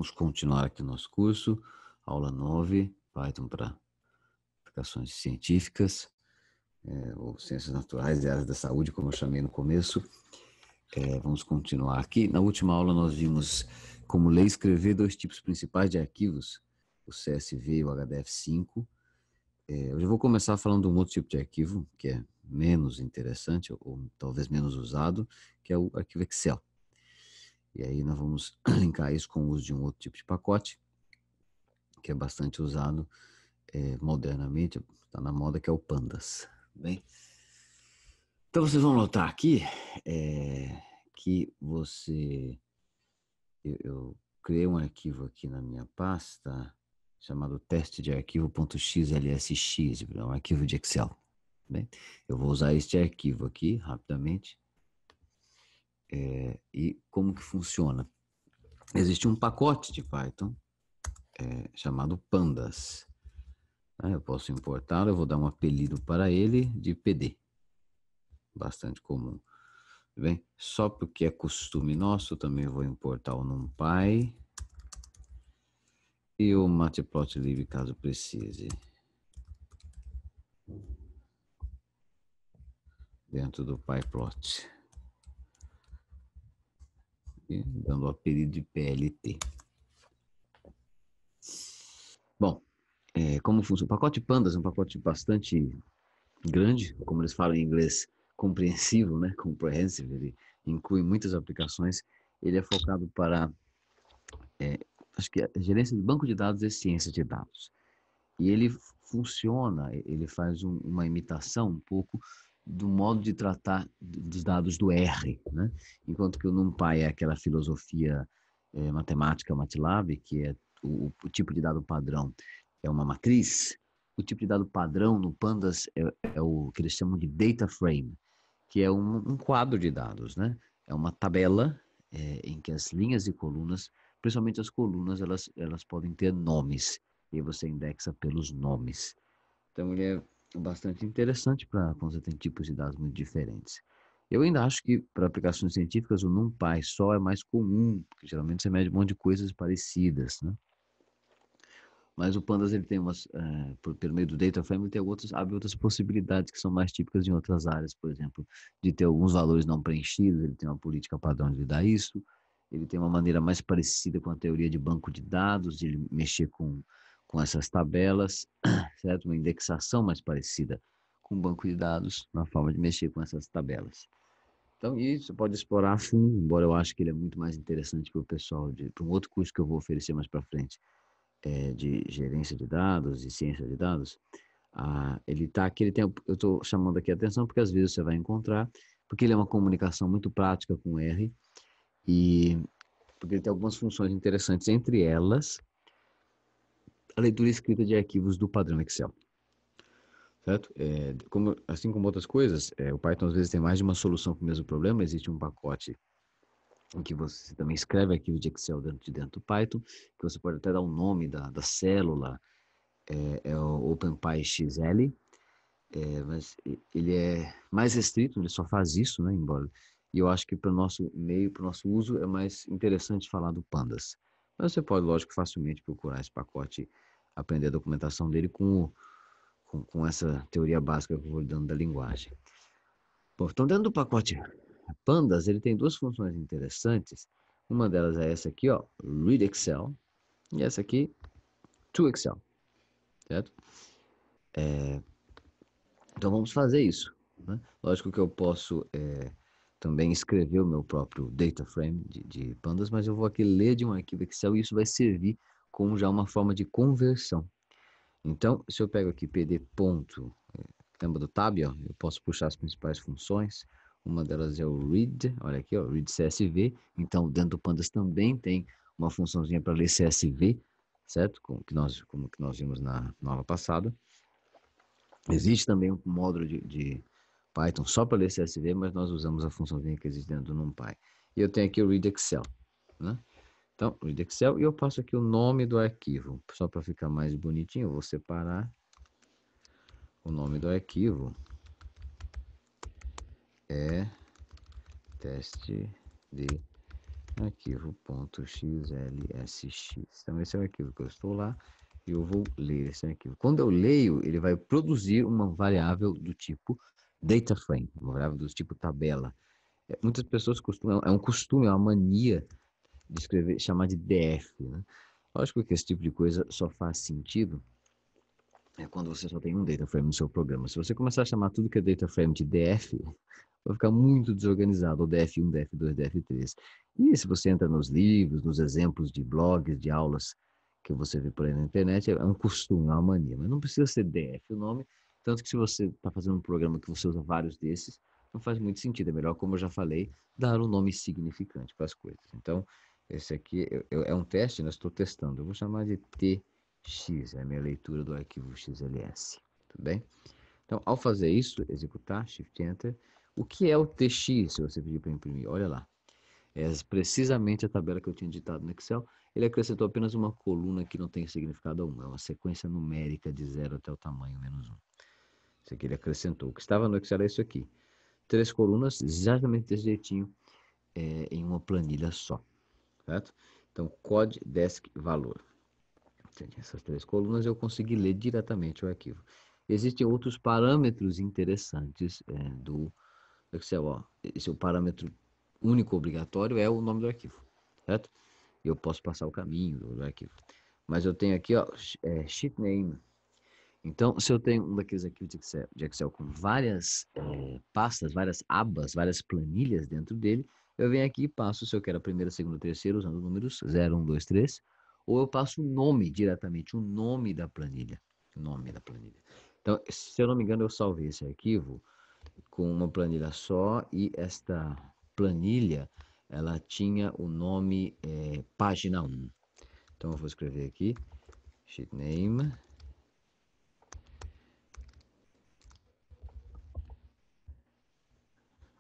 Vamos continuar aqui o nosso curso, aula 9, Python para aplicações científicas, ou ciências naturais e áreas da saúde, como eu chamei no começo. Vamos continuar aqui. Na última aula nós vimos como ler e escrever dois tipos principais de arquivos, o CSV e o HDF5. Eu já vou começar falando de um outro tipo de arquivo, que é menos interessante, ou talvez menos usado, que é o arquivo Excel. E aí nós vamos linkar isso com o uso de um outro tipo de pacote, que é bastante usado modernamente, está na moda, que é o Pandas. Bem, então vocês vão notar aqui que eu criei um arquivo aqui na minha pasta chamado teste de arquivo.xlsx, é um arquivo de Excel. Bem, eu vou usar este arquivo aqui rapidamente. E como que funciona? Existe um pacote de Python chamado Pandas. Eu posso importar, eu vou dar um apelido para ele de PD. Bastante comum. Bem, só porque é costume nosso, também vou importar o NumPy e o Matplotlib caso precise. Dentro do PyPlot. E dando o apelido de PLT. Bom, como funciona? O pacote Pandas é um pacote bastante grande, como eles falam em inglês, compreensivo, né? Comprehensive, ele inclui muitas aplicações. Ele é focado para, acho que gerência de banco de dados e ciência de dados. E ele funciona, ele faz uma imitação um pouco do modo de tratar dos dados do R, né? Enquanto que o NumPy é aquela filosofia matemática MATLAB, que é o tipo de dado padrão é uma matriz, o tipo de dado padrão no Pandas é o que eles chamam de data frame, que é um quadro de dados, né? É uma tabela em que as linhas e colunas, principalmente as colunas, elas podem ter nomes, e você indexa pelos nomes. Então ele é bastante interessante para quando você tem tipos de dados muito diferentes. Eu ainda acho que para aplicações científicas o NumPy só é mais comum, porque geralmente você mede um monte de coisas parecidas, né? Mas o Pandas ele tem pelo meio do Data Frame, ele tem abre outras possibilidades que são mais típicas em outras áreas, por exemplo, de ter alguns valores não preenchidos, ele tem uma política padrão de lidar isso, ele tem uma maneira mais parecida com a teoria de banco de dados, de ele mexer com essas tabelas, certo? Uma indexação mais parecida com o banco de dados, na forma de mexer com essas tabelas. Então, isso pode explorar a fundo, embora eu acho que ele é muito mais interessante para o pessoal, para um outro curso que eu vou oferecer mais para frente, de gerência de dados e ciência de dados, ele está aqui, eu estou chamando aqui a atenção porque às vezes você vai encontrar, porque ele é uma comunicação muito prática com R, e porque ele tem algumas funções interessantes, entre elas, a leitura e escrita de arquivos do padrão Excel. Certo? Assim como outras coisas, o Python às vezes tem mais de uma solução para o mesmo problema, existe um pacote em que você também escreve arquivos de Excel dentro do Python, que você pode até dar o nome da célula, é o OpenPyXL, mas ele é mais restrito, ele só faz isso, né, embora. E eu acho que para o nosso meio, para o nosso uso, é mais interessante falar do Pandas. Mas você pode, lógico, facilmente procurar esse pacote, aprender a documentação dele com essa teoria básica que eu vou dando da linguagem. Bom, então dentro do pacote Pandas, ele tem duas funções interessantes. Uma delas é essa aqui, ó, Read Excel, e essa aqui, To Excel, certo? Então vamos fazer isso, né? Lógico que eu posso também escrever o meu próprio data frame de Pandas, mas eu vou aqui ler de um arquivo Excel e isso vai servir como já uma forma de conversão. Então, se eu pego aqui pd. Lembra do tab, ó, eu posso puxar as principais funções. Uma delas é o read, olha aqui, ó, read CSV. Então, dentro do Pandas também tem uma funçãozinha para ler CSV, certo? Como que nós vimos na aula passada. Existe também um módulo de Python só para ler CSV, mas nós usamos a funçãozinha que existe dentro do NumPy. E eu tenho aqui o read Excel, né? Então, read Excel, e eu passo aqui o nome do arquivo. Só para ficar mais bonitinho, eu vou separar o nome do arquivo. É teste de arquivo.xlsx. Então, esse é o arquivo que eu estou lá e eu vou ler esse arquivo. Quando eu leio, ele vai produzir uma variável do tipo DataFrame, uma variável do tipo tabela. Muitas pessoas costumam, é um costume, é uma mania de escrever, chamar de DF, né? Lógico que esse tipo de coisa só faz sentido quando você só tem um data frame no seu programa. Se você começar a chamar tudo que é data frame de DF, vai ficar muito desorganizado, o DF1, DF2, DF3. E se você entra nos livros, nos exemplos de blogs, de aulas que você vê por aí na internet, é um costume, é uma mania, mas não precisa ser DF o nome, tanto que se você está fazendo um programa que você usa vários desses, não faz muito sentido, é melhor, como eu já falei, dar um nome significante para as coisas. Então, esse aqui é um teste, nós estou testando, eu vou chamar de TX, é a minha leitura do arquivo XLS, tudo bem? Então, ao fazer isso, executar, Shift Enter, o que é o TX, se você pedir para imprimir? Olha lá. É precisamente a tabela que eu tinha digitado no Excel. Ele acrescentou apenas uma coluna que não tem significado algum. É uma sequência numérica de 0 até o tamanho menos 1. Isso aqui ele acrescentou. O que estava no Excel é isso aqui. 3 colunas, exatamente desse jeitinho, em uma planilha só. Certo? Então, code, desk, valor. Essas 3 colunas eu consegui ler diretamente o arquivo. Existem outros parâmetros interessantes do Excel. Ó. Esse é o parâmetro único obrigatório, é o nome do arquivo, certo? Eu posso passar o caminho do arquivo. Mas eu tenho aqui, ó, sheet name. Então, se eu tenho um daqueles arquivos de Excel com várias pastas, várias abas, várias planilhas dentro dele, eu venho aqui e passo se eu quero a primeira, segunda, terceira, usando números 0, 1, 2, 3, ou eu passo o nome diretamente, o nome da planilha. Nome da planilha. Então, se eu não me engano, eu salvei esse arquivo com uma planilha só e esta planilha, ela tinha o nome página 1. Então, eu vou escrever aqui, sheet name.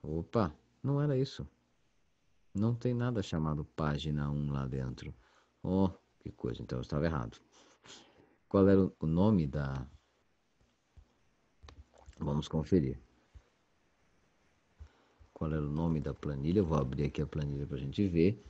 Opa, não era isso. Não tem nada chamado página 1 lá dentro. Oh, que coisa, então eu estava errado. Qual era o nome da... Vamos conferir. Qual era o nome da planilha? Eu vou abrir aqui a planilha para a gente ver.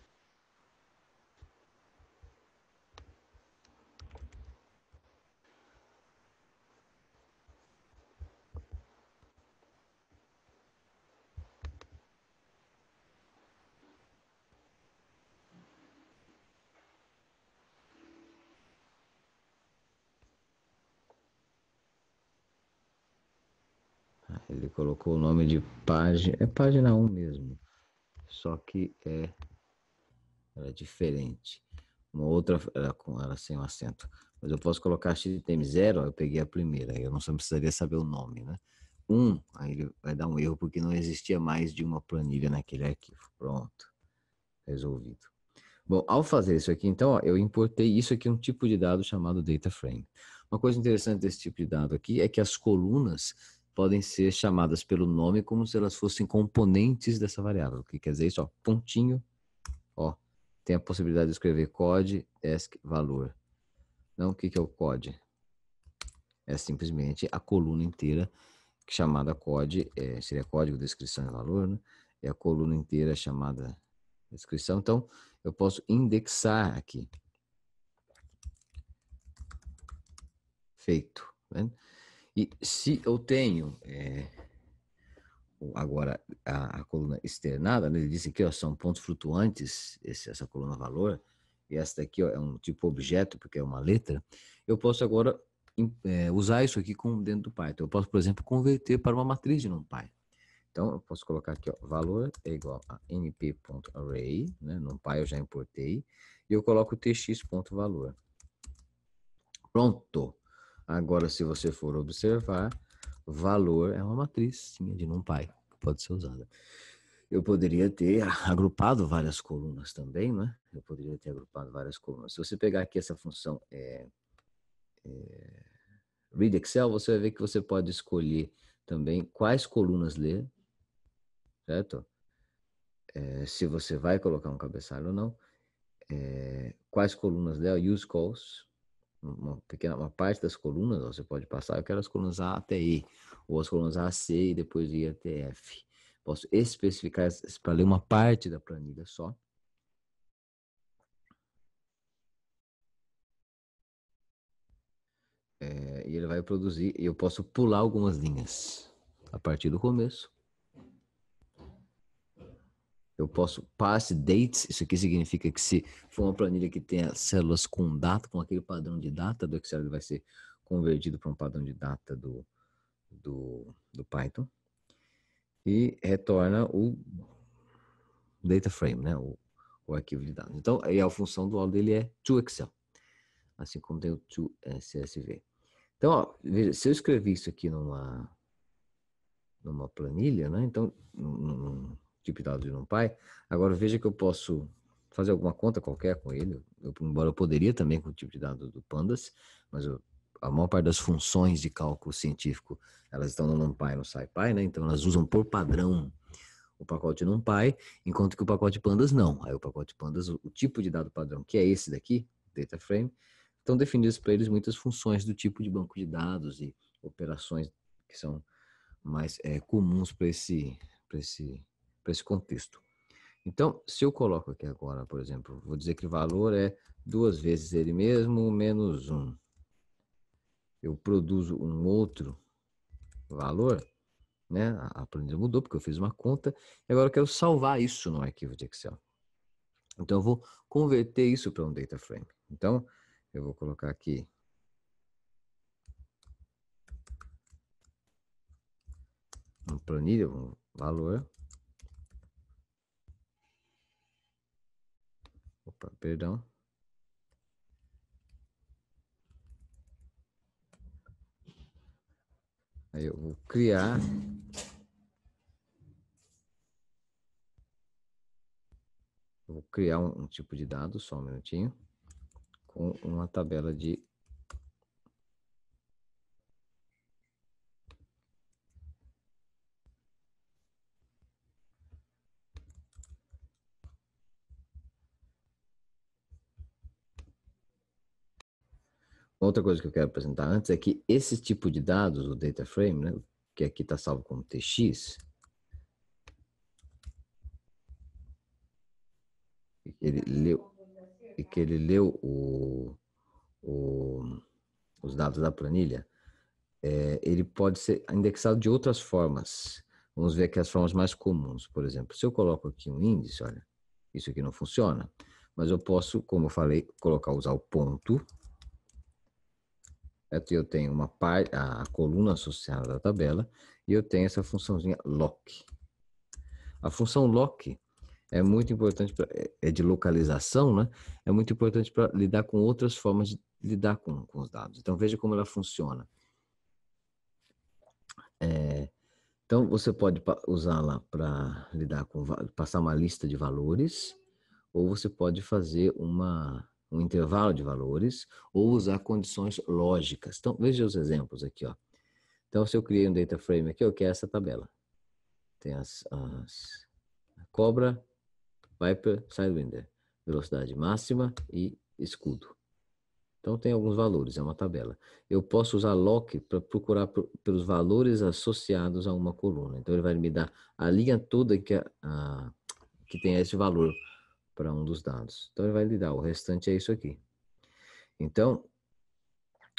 Ele colocou o nome de página... É página 1 mesmo. Só que era diferente. Uma outra era sem um acento. Mas eu posso colocar XTM 0, eu peguei a primeira, eu não só precisaria saber o nome, né? Aí ele vai dar um erro porque não existia mais de uma planilha naquele arquivo. Pronto, resolvido. Bom, ao fazer isso aqui, então, ó, eu importei isso aqui, um tipo de dado chamado data frame. Uma coisa interessante desse tipo de dado aqui é que as colunas podem ser chamadas pelo nome como se elas fossem componentes dessa variável. O que quer dizer isso? Ó, pontinho, ó, tem a possibilidade de escrever code, desk, valor. Não, o que é o code? É simplesmente a coluna inteira, chamada code, seria código, descrição e valor, né? É a coluna inteira chamada descrição. Então, eu posso indexar aqui. Feito. Né? E se eu tenho agora a coluna externada, né? Ele disse aqui, ó, são pontos flutuantes, essa coluna valor, e essa daqui, ó, é um tipo objeto, porque é uma letra, eu posso agora usar isso aqui dentro do Python. Eu posso, por exemplo, converter para uma matriz de NumPy. Então, eu posso colocar aqui, ó, valor é igual a np.array, né? NumPy eu já importei, e eu coloco tx.valor. Pronto! Agora, se você for observar, valor é uma matriz de NumPy, que pode ser usada. Eu poderia ter agrupado várias colunas também, né? Eu poderia ter agrupado várias colunas. Se você pegar aqui essa função Read Excel, você vai ver que você pode escolher também quais colunas ler, certo? Se você vai colocar um cabeçalho ou não. Quais colunas ler, use calls, uma parte das colunas, você pode passar aquelas colunas A até E, ou as colunas A a C e depois I até F. Posso especificar para ler uma parte da planilha só, E ele vai produzir, e eu posso pular algumas linhas a partir do começo. Eu posso pass dates, isso aqui significa que se for uma planilha que tenha células com data, com aquele padrão de data do Excel, ele vai ser convertido para um padrão de data do Python. E retorna o data frame, né? O arquivo de dados. Então, aí a função do dele é toExcel, assim como tem o toCSV. Então, ó, veja, se eu escrevi isso aqui numa planilha, né? Então, num tipo de dado de NumPy, agora veja que eu posso fazer alguma conta qualquer com ele, embora eu poderia também com o tipo de dado do Pandas, mas a maior parte das funções de cálculo científico, elas estão no NumPy e no SciPy, né? Então, elas usam por padrão o pacote NumPy, enquanto que o pacote Pandas não. Aí o pacote Pandas, o tipo de dado padrão, que é esse daqui, data frame, estão definidas para eles muitas funções do tipo de banco de dados e operações que são mais comuns para esse contexto. Então, se eu coloco aqui agora, por exemplo, vou dizer que o valor é 2 vezes ele mesmo, menos 1. Eu produzo um outro valor, né? A planilha mudou porque eu fiz uma conta e agora eu quero salvar isso no arquivo de Excel. Então eu vou converter isso para um data frame. Então eu vou colocar aqui uma planilha, um valor. Opa, perdão. Aí eu vou criar um tipo de dado, só um minutinho, com uma tabela de outra coisa que eu quero apresentar antes é que esse tipo de dados, o data frame, né, que aqui está salvo como TX, e que ele leu os dados da planilha, ele pode ser indexado de outras formas. Vamos ver aqui as formas mais comuns. Por exemplo, se eu coloco aqui um índice, olha, isso aqui não funciona, mas eu posso, como eu falei, usar o ponto. Aqui eu tenho a coluna associada à tabela e eu tenho essa funçãozinha lock. A função lock é muito importante, de localização, né? É muito importante para lidar com outras formas de lidar com os dados. Então veja como ela funciona. Então você pode usá-la para lidar com, passar uma lista de valores, ou você pode fazer um intervalo de valores, ou usar condições lógicas. Então veja os exemplos aqui, ó. Então se eu criei um data frame aqui, eu quero essa tabela. Tem as cobra, Viper, Sidewinder, velocidade máxima e escudo. Então tem alguns valores, é uma tabela. Eu posso usar lock para procurar pelos valores associados a uma coluna. Então ele vai me dar a linha toda que tem esse valor para um dos dados. Então ele vai lhe dar, o restante é isso aqui. Então,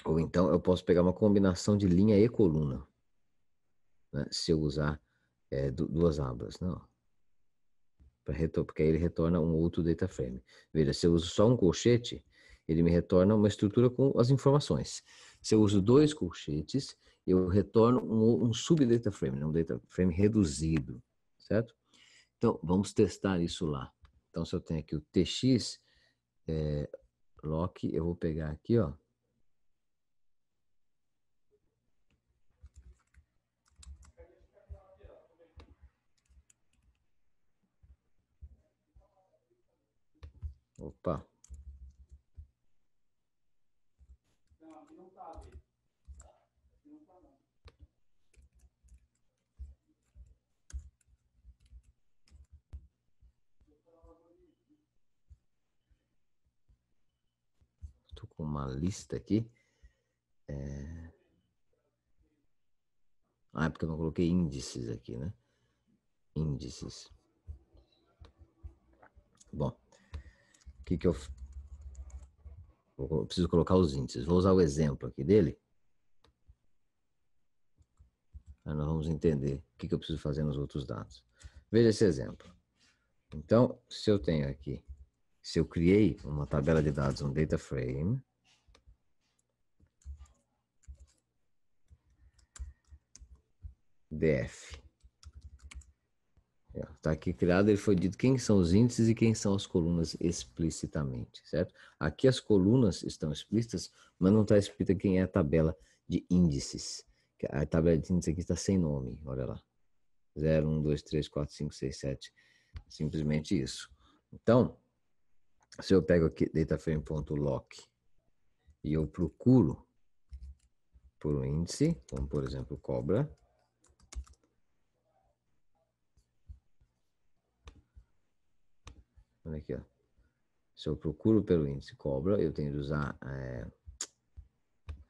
ou então eu posso pegar uma combinação de linha e coluna, né, se eu usar duas abas, não? Porque aí ele retorna um outro data frame. Veja, se eu uso só um colchete, ele me retorna uma estrutura com as informações. Se eu uso 2 colchetes, eu retorno um sub-data frame, né? Um data frame reduzido, certo? Então, vamos testar isso lá. Então, se eu tenho aqui o TX lock, eu vou pegar aqui, ó. Opa. Estou com uma lista aqui. É porque eu não coloquei índices aqui, né? Índices. Bom, o que eu preciso colocar os índices. Vou usar o exemplo aqui dele. Aí nós vamos entender o que eu preciso fazer nos outros dados. Veja esse exemplo. Então, se eu tenho aqui, se eu criei uma tabela de dados, um data frame, df. Está aqui criado, ele foi dito quem são os índices e quem são as colunas explicitamente, certo? Aqui as colunas estão explícitas, mas não está explícita quem é a tabela de índices. A tabela de índices aqui está sem nome, olha lá. 0, 1, 2, 3, 4, 5, 6, 7. Simplesmente isso. Então, se eu pego aqui dataframe.lock e eu procuro por um índice, como por exemplo cobra, olha aqui, ó. Se eu procuro pelo índice cobra, eu tenho de usar,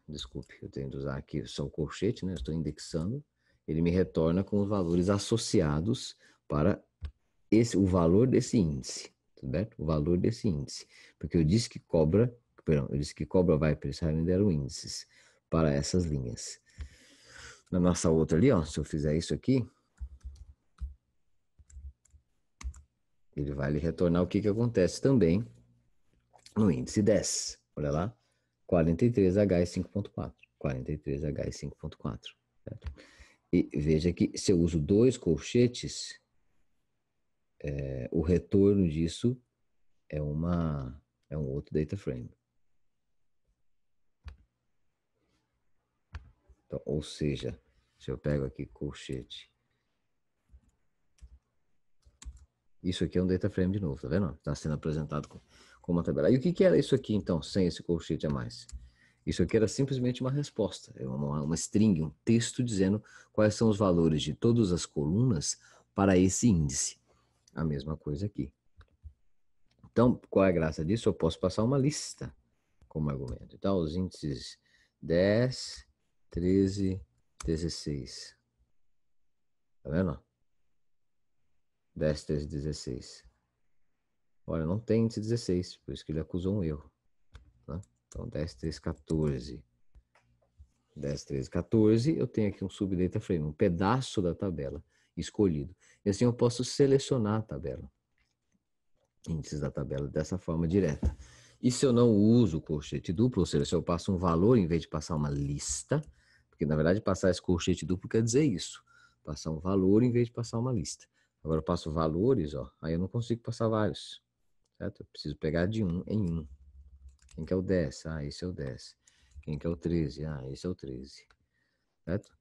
desculpe, eu tenho de usar aqui só o colchete, né? Eu estou indexando, ele me retorna com os valores associados para o valor desse índice, certo? O valor desse índice, porque eu disse que cobra, perdão, eu disse que cobra vai para esse eram índices para essas linhas. Na nossa outra ali, ó, se eu fizer isso aqui, ele vai lhe retornar o que acontece também no índice 10. Olha lá, 43H5.4. 43H5.4. E veja que se eu uso dois colchetes, o retorno disso é um outro data frame. Então, ou seja, se eu pego aqui colchete, isso aqui é um data frame de novo, tá vendo? Está sendo apresentado como uma tabela. E o que era isso aqui, então, sem esse colchete a mais? Isso aqui era simplesmente uma resposta, uma string, um texto dizendo quais são os valores de todas as colunas para esse índice. A mesma coisa aqui. Então, qual é a graça disso? Eu posso passar uma lista como argumento. Então, os índices 10, 13, 16. Tá vendo? 10, 13, 16. Olha, não tem índice 16, por isso que ele acusou um erro. Né? Então, 10, 13, 14. 10, 13, 14, eu tenho aqui um subdata frame, um pedaço da tabela escolhido. E assim eu posso selecionar a tabela, índices da tabela dessa forma direta. E se eu não uso o colchete duplo, ou seja, se eu passo um valor em vez de passar uma lista, porque na verdade passar esse colchete duplo quer dizer isso, passar um valor em vez de passar uma lista. Agora eu passo valores, ó, aí eu não consigo passar vários, certo? Eu preciso pegar de um em um. Quem que é o 10? Ah, esse é o 10. Quem que é o 13? Ah, esse é o 13. Certo?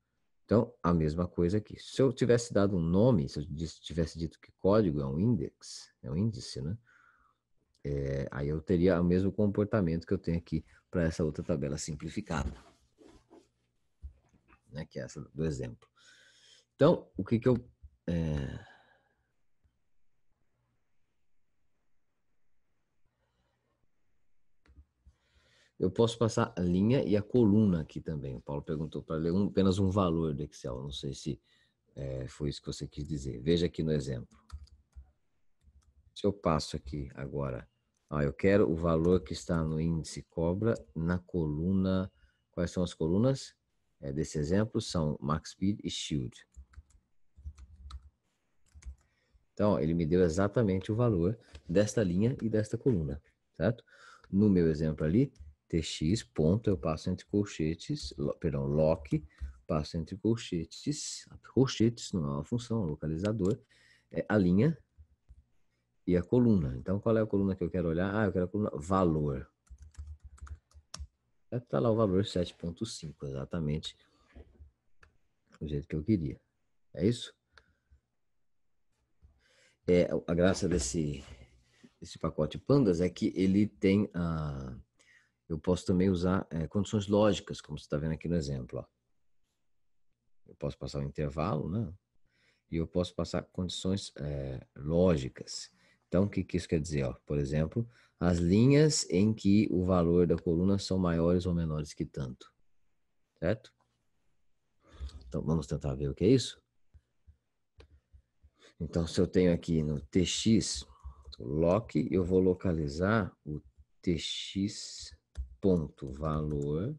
Então, a mesma coisa aqui. Se eu tivesse dado um nome, se eu tivesse dito que código é um index, é um índice, né? Aí eu teria o mesmo comportamento que eu tenho aqui para essa outra tabela simplificada, né? Que é essa do exemplo. Então, o que eu... Eu posso passar a linha e a coluna aqui também. O Paulo perguntou para ler apenas um valor do Excel. Não sei se foi isso que você quis dizer. Veja aqui no exemplo. Se eu passo aqui agora, eu quero o valor que está no índice cobra na coluna. Quais são as colunas desse exemplo? São max speed e shield. Então, ele me deu exatamente o valor desta linha e desta coluna, certo? No meu exemplo ali, tx, ponto, eu passo entre colchetes, perdão, lock, passo entre colchetes não é uma função, é um localizador, a linha e a coluna. Então, qual é a coluna que eu quero olhar? Eu quero a coluna valor. Está lá o valor 7.5, exatamente do jeito que eu queria. É isso? A graça desse pacote Pandas é que ele tem eu posso também usar condições lógicas, como você está vendo aqui no exemplo. Ó. Eu posso passar um intervalo, né? E eu posso passar condições lógicas. Então, o que isso quer dizer? Ó? Por exemplo, as linhas em que o valor da coluna são maiores ou menores que tanto. Certo? Então, vamos tentar ver o que é isso? Então, se eu tenho aqui no tx lock, eu vou localizar o tx ponto valor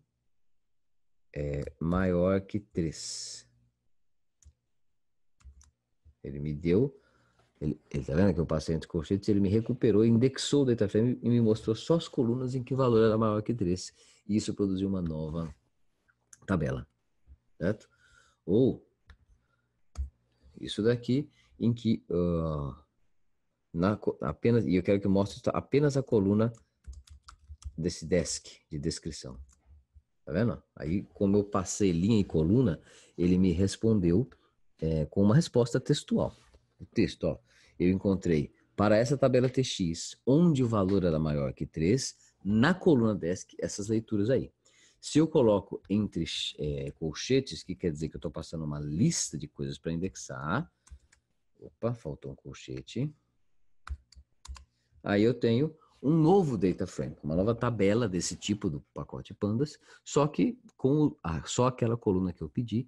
maior que 3. Ele me deu, ele tá vendo que eu passei entre colchetes, ele me recuperou, indexou o data frame e me mostrou só as colunas em que o valor era maior que 3. E isso produziu uma nova tabela, certo? Ou isso daqui em que apenas, e eu quero que eu mostre apenas a coluna desse desk de descrição. Tá vendo? Aí, como eu passei linha e coluna, ele me respondeu com uma resposta textual. O texto, ó, eu encontrei para essa tabela TX, onde o valor era maior que 3, na coluna desk, essas leituras aí. Se eu coloco entre colchetes, que quer dizer que eu estou passando uma lista de coisas para indexar. Opa, faltou um colchete. Aí eu tenho um novo data frame, uma nova tabela desse tipo do pacote pandas, só que com só aquela coluna que eu pedi,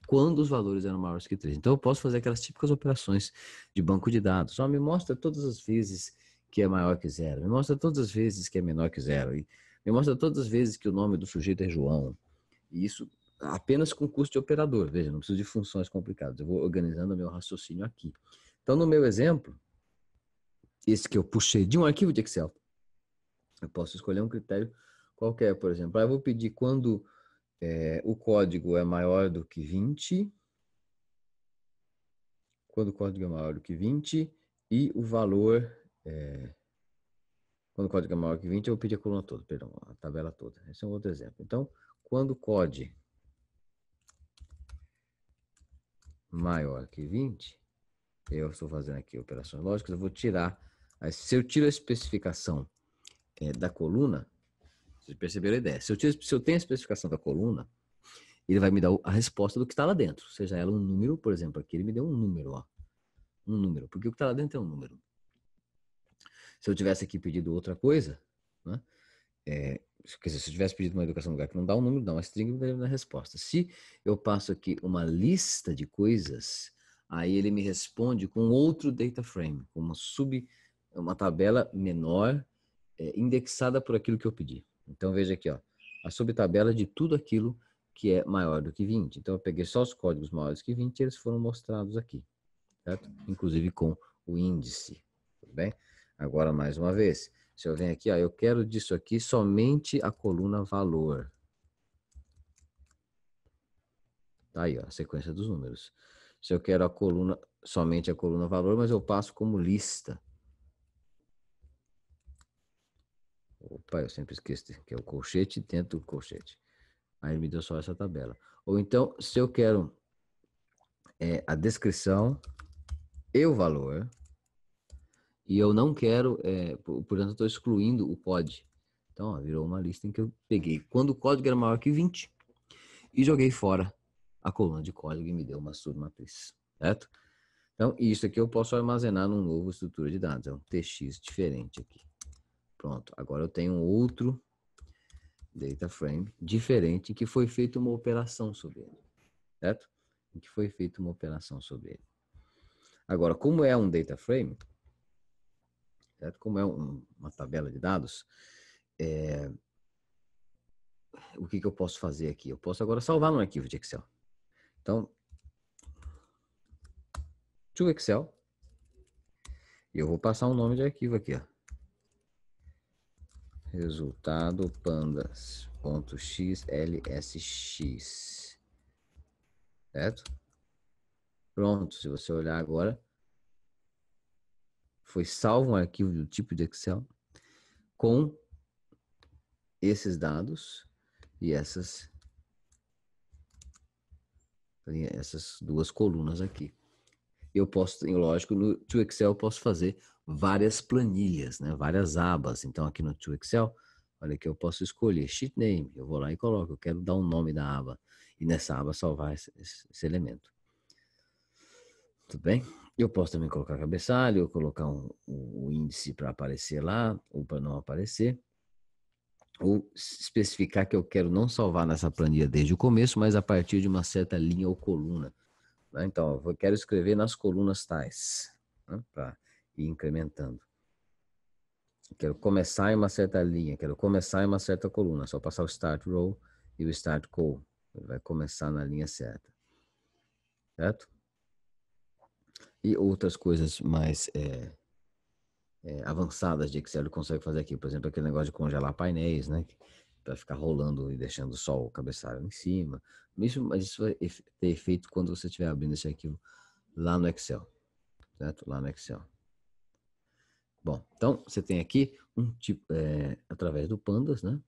quando os valores eram maiores que 3. Então eu posso fazer aquelas típicas operações de banco de dados. Só me mostra todas as vezes que é maior que 0, me mostra todas as vezes que é menor que 0, e me mostra todas as vezes que o nome do sujeito é João. E isso apenas com custo de operador. Veja, não preciso de funções complicadas. Eu vou organizando o meu raciocínio aqui. Então, no meu exemplo, esse que eu puxei de um arquivo de Excel, eu posso escolher um critério qualquer, por exemplo. Eu vou pedir quando o código é maior do que 20, quando o código é maior do que 20 e o valor, quando o código é maior que 20, eu vou pedir a coluna toda, perdão, a tabela toda. Esse é um outro exemplo. Então, quando o código maior que 20, eu estou fazendo aqui operações lógicas, eu vou tirar, se eu tiro a especificação da coluna, vocês perceberam a ideia, se eu tenho a especificação da coluna, ele vai me dar a resposta do que está lá dentro, seja ela um número, por exemplo, aqui ele me deu um número, ó, um número, porque o que está lá dentro é um número. Se eu tivesse aqui pedido outra coisa, né, quer dizer, se eu tivesse pedido uma educação no lugar que não dá um número, dá uma string, me daria a resposta. Se eu passo aqui uma lista de coisas, aí ele me responde com outro data frame, com uma tabela menor, indexada por aquilo que eu pedi. Então veja aqui, ó, a subtabela de tudo aquilo que é maior do que 20. Então eu peguei só os códigos maiores que 20 e eles foram mostrados aqui, certo? Inclusive com o índice, tudo bem? Agora, mais uma vez, se eu venho aqui, ó, eu quero disso aqui somente a coluna valor. Tá aí, ó, a sequência dos números. Se eu quero somente a coluna valor, mas eu passo como lista. Opa, eu sempre esqueço que é o colchete dentro do colchete. Aí me deu só essa tabela. Ou então, se eu quero a descrição e o valor, e eu não quero, portanto, eu estou excluindo o pod. Então, ó, virou uma lista em que eu peguei quando o código era maior que 20 e joguei fora a coluna de código e me deu uma submatriz, certo? Então, isso aqui eu posso armazenar num novo estrutura de dados, é um TX diferente aqui. Pronto, agora eu tenho um outro data frame diferente em que foi feita uma operação sobre ele, certo? Em que foi feita uma operação sobre ele. Agora, como é um data frame, certo? Como é uma tabela de dados, o que eu posso fazer aqui? Eu posso agora salvar no arquivo de Excel. Então, to Excel, e eu vou passar um nome de arquivo aqui, ó. Resultado pandas.xlsx, certo? Pronto, se você olhar agora, foi salvo um arquivo do tipo de Excel com esses dados e essas duas colunas aqui. Eu posso, lógico, no To Excel eu posso fazer várias planilhas, né? Várias abas. Então aqui no To Excel, olha que eu posso escolher Sheet Name. Eu vou lá e coloco, eu quero dar um nome da aba. E nessa aba salvar esse elemento. Tudo bem? Eu posso também colocar cabeçalho, ou colocar um índice para aparecer lá, ou para não aparecer. Ou especificar que eu quero não salvar nessa planilha desde o começo, mas a partir de uma certa linha ou coluna. Né? Então, eu quero escrever nas colunas tais, né? Para ir incrementando. Eu quero começar em uma certa linha, quero começar em uma certa coluna. Só passar o Start Row e o Start Call. Ele vai começar na linha certa. Certo? E outras coisas mais avançadas de Excel ele consegue fazer aqui. Por exemplo, aquele negócio de congelar painéis, né? Para ficar rolando e deixando só o cabeçalho em cima. Mas isso vai ter efeito quando você estiver abrindo esse arquivo lá no Excel, certo? Lá no Excel. Bom, então você tem aqui um tipo, através do Pandas, né?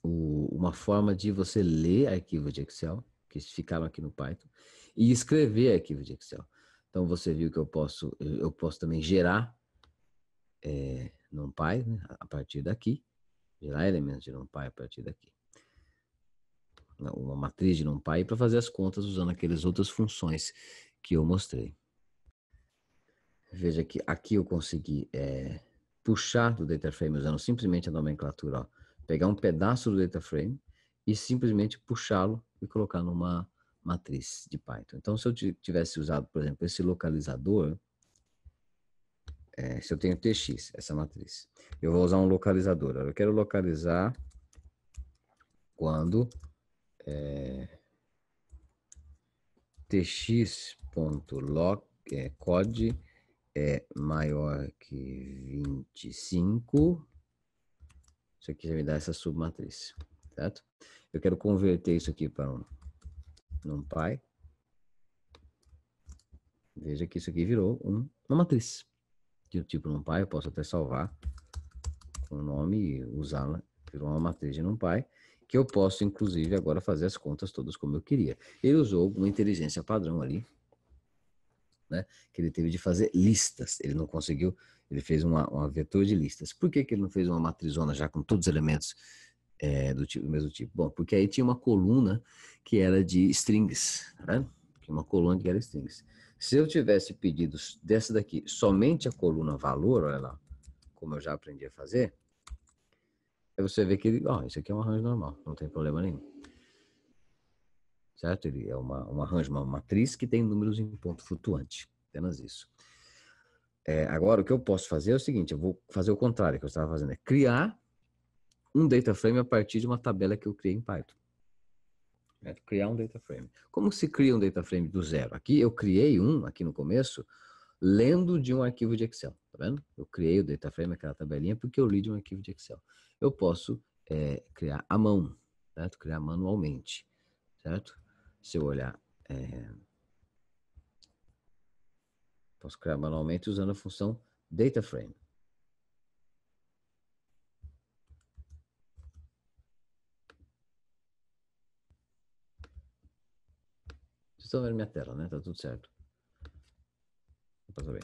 Uma forma de você ler arquivos de Excel, que ficaram aqui no Python, e escrever arquivos de Excel. Então você viu que eu posso também gerar NumPy, né, a partir daqui, gerar elementos de NumPy a partir daqui. Uma matriz de NumPy para fazer as contas usando aquelas outras funções que eu mostrei. Veja que aqui eu consegui puxar do data frame usando simplesmente a nomenclatura, ó, pegar um pedaço do data frame e simplesmente puxá-lo e colocar numa matriz de Python. Então, se eu tivesse usado, por exemplo, esse localizador, se eu tenho tx, essa matriz, eu vou usar um localizador. Eu quero localizar quando tx.code é maior que 25, isso aqui já me dá essa submatriz, certo? Eu quero converter isso aqui para um NumPy. Veja que isso aqui virou uma matriz de tipo NumPy. Eu posso até salvar com o nome e usá-la. Virou uma matriz de NumPy, que eu posso, inclusive, agora fazer as contas todas como eu queria. Ele usou uma inteligência padrão ali, né, que ele teve de fazer listas. Ele não conseguiu, ele fez uma vetor de listas. Por que ele não fez uma matrizona já com todos os elementos do mesmo tipo? Bom, porque aí tinha uma coluna que era de strings, né? Uma coluna que era strings. Se eu tivesse pedido dessa daqui somente a coluna valor, olha lá, como eu já aprendi a fazer, aí você vê que isso aqui é um arranjo normal, não tem problema nenhum. Certo? Ele é um arranjo, uma matriz que tem números em ponto flutuante, apenas isso. Agora, o que eu posso fazer é o seguinte, eu vou fazer o contrário que eu estava fazendo, é criar um data frame a partir de uma tabela que eu criei em Python. Criar um data frame. Como se cria um data frame do zero? Aqui eu criei aqui no começo, lendo de um arquivo de Excel, tá vendo? Eu criei o data frame, aquela tabelinha, porque eu li de um arquivo de Excel. Eu posso criar à mão, certo? Criar manualmente, certo? Se eu olhar, posso criar manualmente usando a função DataFrame. Vocês estão vendo minha tela, né? Tá tudo certo.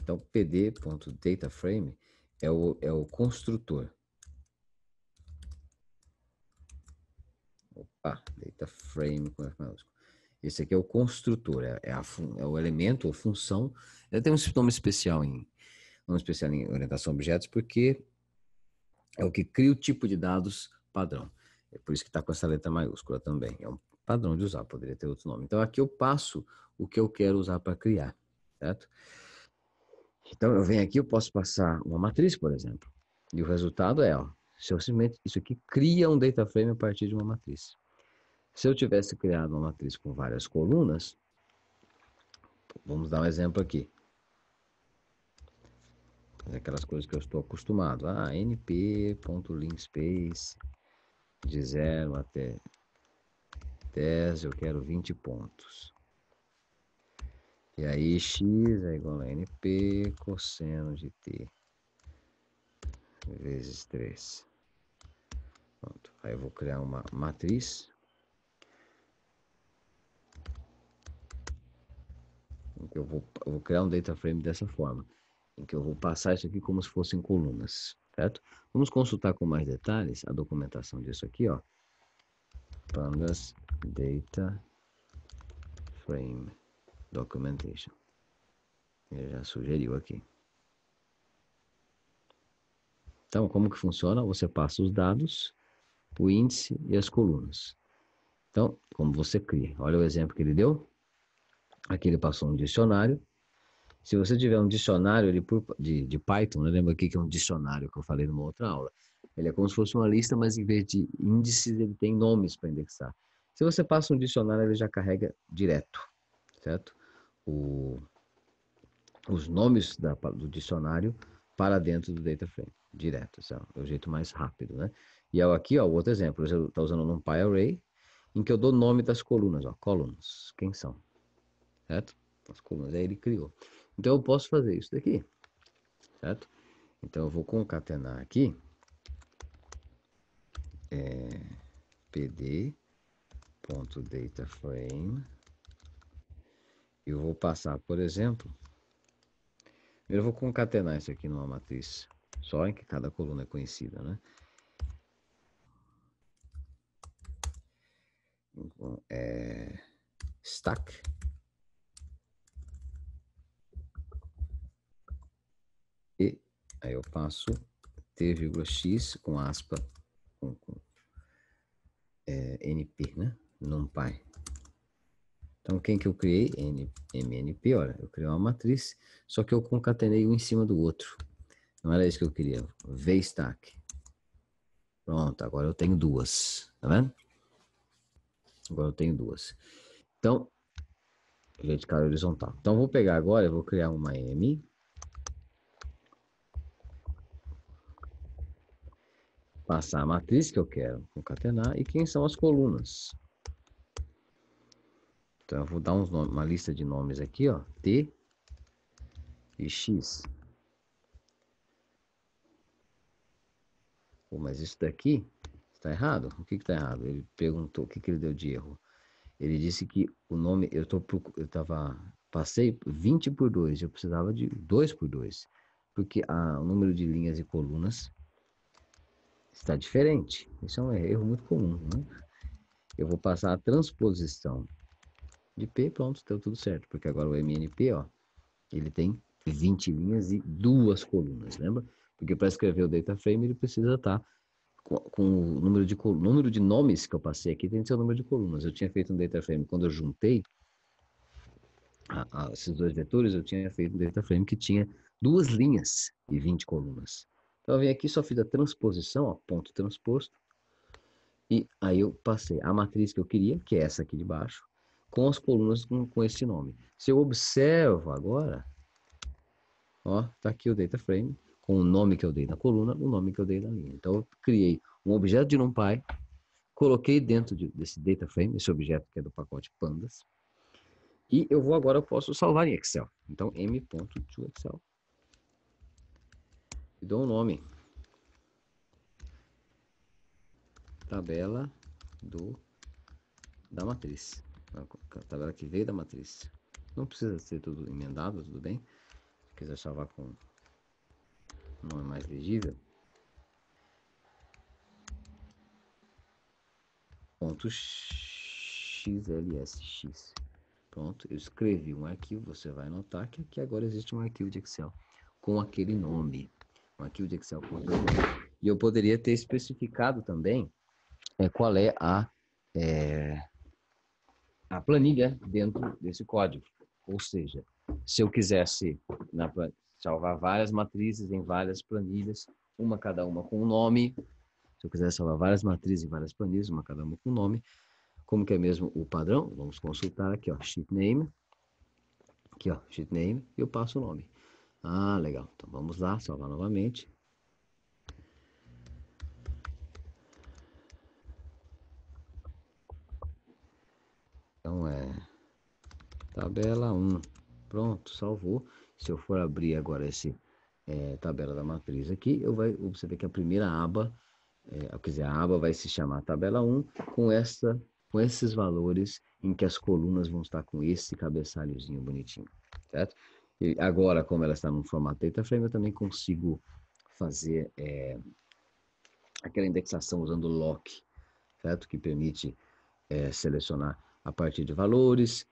Então, pd.dataframe é o construtor. Opa, dataframe com F maiúsculo. Esse aqui é o construtor, é o elemento ou função. Ele tem um nome especial em orientação a objetos, porque é o que cria o tipo de dados padrão. É por isso que está com essa letra maiúscula também. É um padrão de usar, poderia ter outro nome. Então aqui eu passo o que eu quero usar para criar, certo? Então eu venho aqui, eu posso passar uma matriz, por exemplo. E o resultado se eu simplesmente, isso aqui cria um data frame a partir de uma matriz. Se eu tivesse criado uma matriz com várias colunas, vamos dar um exemplo aqui. Aquelas coisas que eu estou acostumado. np.linspace de 0 até 10, eu quero 20 pontos. E aí x é igual a np cosseno de t vezes 3. Pronto. Aí eu vou criar uma matriz. Em que eu vou criar um data frame dessa forma. Em que eu vou passar isso aqui como se fossem colunas. Certo? Vamos consultar com mais detalhes a documentação disso aqui, ó. Pandas Data Frame Documentation. Ele já sugeriu aqui. Então, como que funciona? Você passa os dados, o índice e as colunas. Então, como você cria? Olha o exemplo que ele deu. Aqui ele passou um dicionário. Se você tiver um dicionário de Python, né? Lembra aqui que é um dicionário que eu falei numa outra aula. Ele é como se fosse uma lista, mas em vez de índices, ele tem nomes para indexar. Se você passa um dicionário, ele já carrega direto, certo? Os nomes do dicionário para dentro do data frame, direto. Esse é o jeito mais rápido, né? E aqui, ó, o outro exemplo, eu estou usando um NumPy Array, em que eu dou nome das colunas, ó, columns, quem são, certo? As colunas, aí ele criou. Então eu posso fazer isso daqui, certo? Então eu vou concatenar aqui, pd.dataframe, e eu vou passar, por exemplo, eu vou concatenar isso aqui numa matriz só, em que cada coluna é conhecida, né? Então, stack, e aí eu passo t,x com aspa, com np, né? NumPy. Então, quem que eu criei? MNP, olha, eu criei uma matriz, só que eu concatenei um em cima do outro. Não era isso que eu queria. VStack. Pronto, agora eu tenho duas, tá vendo? Agora eu tenho duas. Então, vertical e horizontal. Então, eu vou pegar agora, eu vou criar uma M, passar a matriz que eu quero concatenar e quem são as colunas. Então, eu vou dar uma lista de nomes aqui, ó, T e X. Pô, mas isso daqui está errado? O que está errado? Ele perguntou, o que ele deu de erro? Ele disse que o nome, passei 20 por 2, eu precisava de 2 por 2, porque o número de linhas e colunas está diferente. Isso é um erro muito comum, né? Eu vou passar a transposição de P, pronto, deu tudo certo, porque agora o MNP, ó, ele tem 20 linhas e 2 colunas, lembra? Porque para escrever o data frame ele precisa estar com o número de nomes que eu passei aqui, tem que ser o número de colunas. Eu tinha feito um data frame, quando eu juntei esses dois vetores, eu tinha feito um data frame que tinha 2 linhas e 20 colunas. Então eu vim aqui, só fiz a transposição, ó, ponto transposto, e aí eu passei a matriz que eu queria, que é essa aqui de baixo, com as colunas com esse nome. Se eu observo agora, ó, tá aqui o data frame, com o nome que eu dei na coluna, o nome que eu dei na linha. Então eu criei um objeto de NumPy, coloquei dentro desse data frame, esse objeto que é do pacote pandas, e eu posso salvar em Excel. Então m.toExcel e dou um nome, tabela da matriz, a tabela que veio da matriz. Não precisa ser tudo emendado, tudo bem. Se quiser salvar com um nome mais legível, ponto .xlsx. Pronto, eu escrevi um arquivo, você vai notar que aqui agora existe um arquivo de Excel com aquele nome, um arquivo de Excel com aquele nome. E eu poderia ter especificado também qual é a planilha dentro desse código. Ou seja, se eu quisesse salvar várias matrizes em várias planilhas, cada uma com um nome, se eu quiser salvar várias matrizes em várias planilhas, cada uma com um nome, como que é mesmo o padrão? Vamos consultar aqui, ó, sheet name, aqui, ó, sheet name, e eu passo o nome. Ah, legal. Então vamos lá, salvar novamente. Então tabela 1. Pronto, salvou. Se eu for abrir agora esse tabela da matriz aqui, você vê que a primeira aba, quer dizer, a aba vai se chamar tabela 1 com esses valores em que as colunas vão estar com esse cabeçalhozinho bonitinho, certo? E agora, como ela está no formato data frame, eu também consigo fazer aquela indexação usando o lock, certo? Que permite selecionar a partir de valores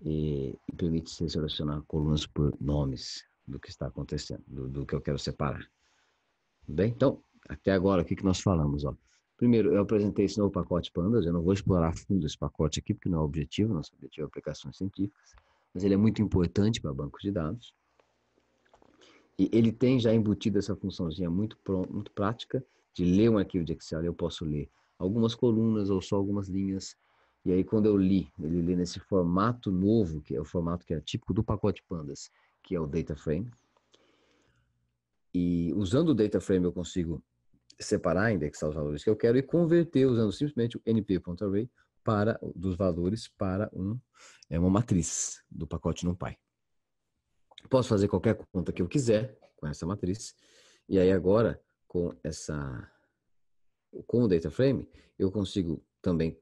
e permite selecionar colunas por nomes do que está acontecendo, do que eu quero separar. Tudo bem? Então, até agora, o que nós falamos? Ó? Primeiro, eu apresentei esse novo pacote Pandas, eu não vou explorar a fundo esse pacote aqui, porque não é o objetivo, nosso objetivo é aplicações científicas, mas ele é muito importante para bancos de dados. E ele tem já embutido essa funçãozinha muito prática de ler um arquivo de Excel. Eu posso ler algumas colunas ou só algumas linhas, E aí, quando eu li, ele lê nesse formato novo, que é o formato que é típico do pacote Pandas, que é o data frame. E usando o data frame eu consigo separar, indexar os valores que eu quero e converter usando simplesmente o np.array para dos valores para uma matriz do pacote NumPy. Posso fazer qualquer conta que eu quiser com essa matriz. E aí agora, com o data frame, eu consigo também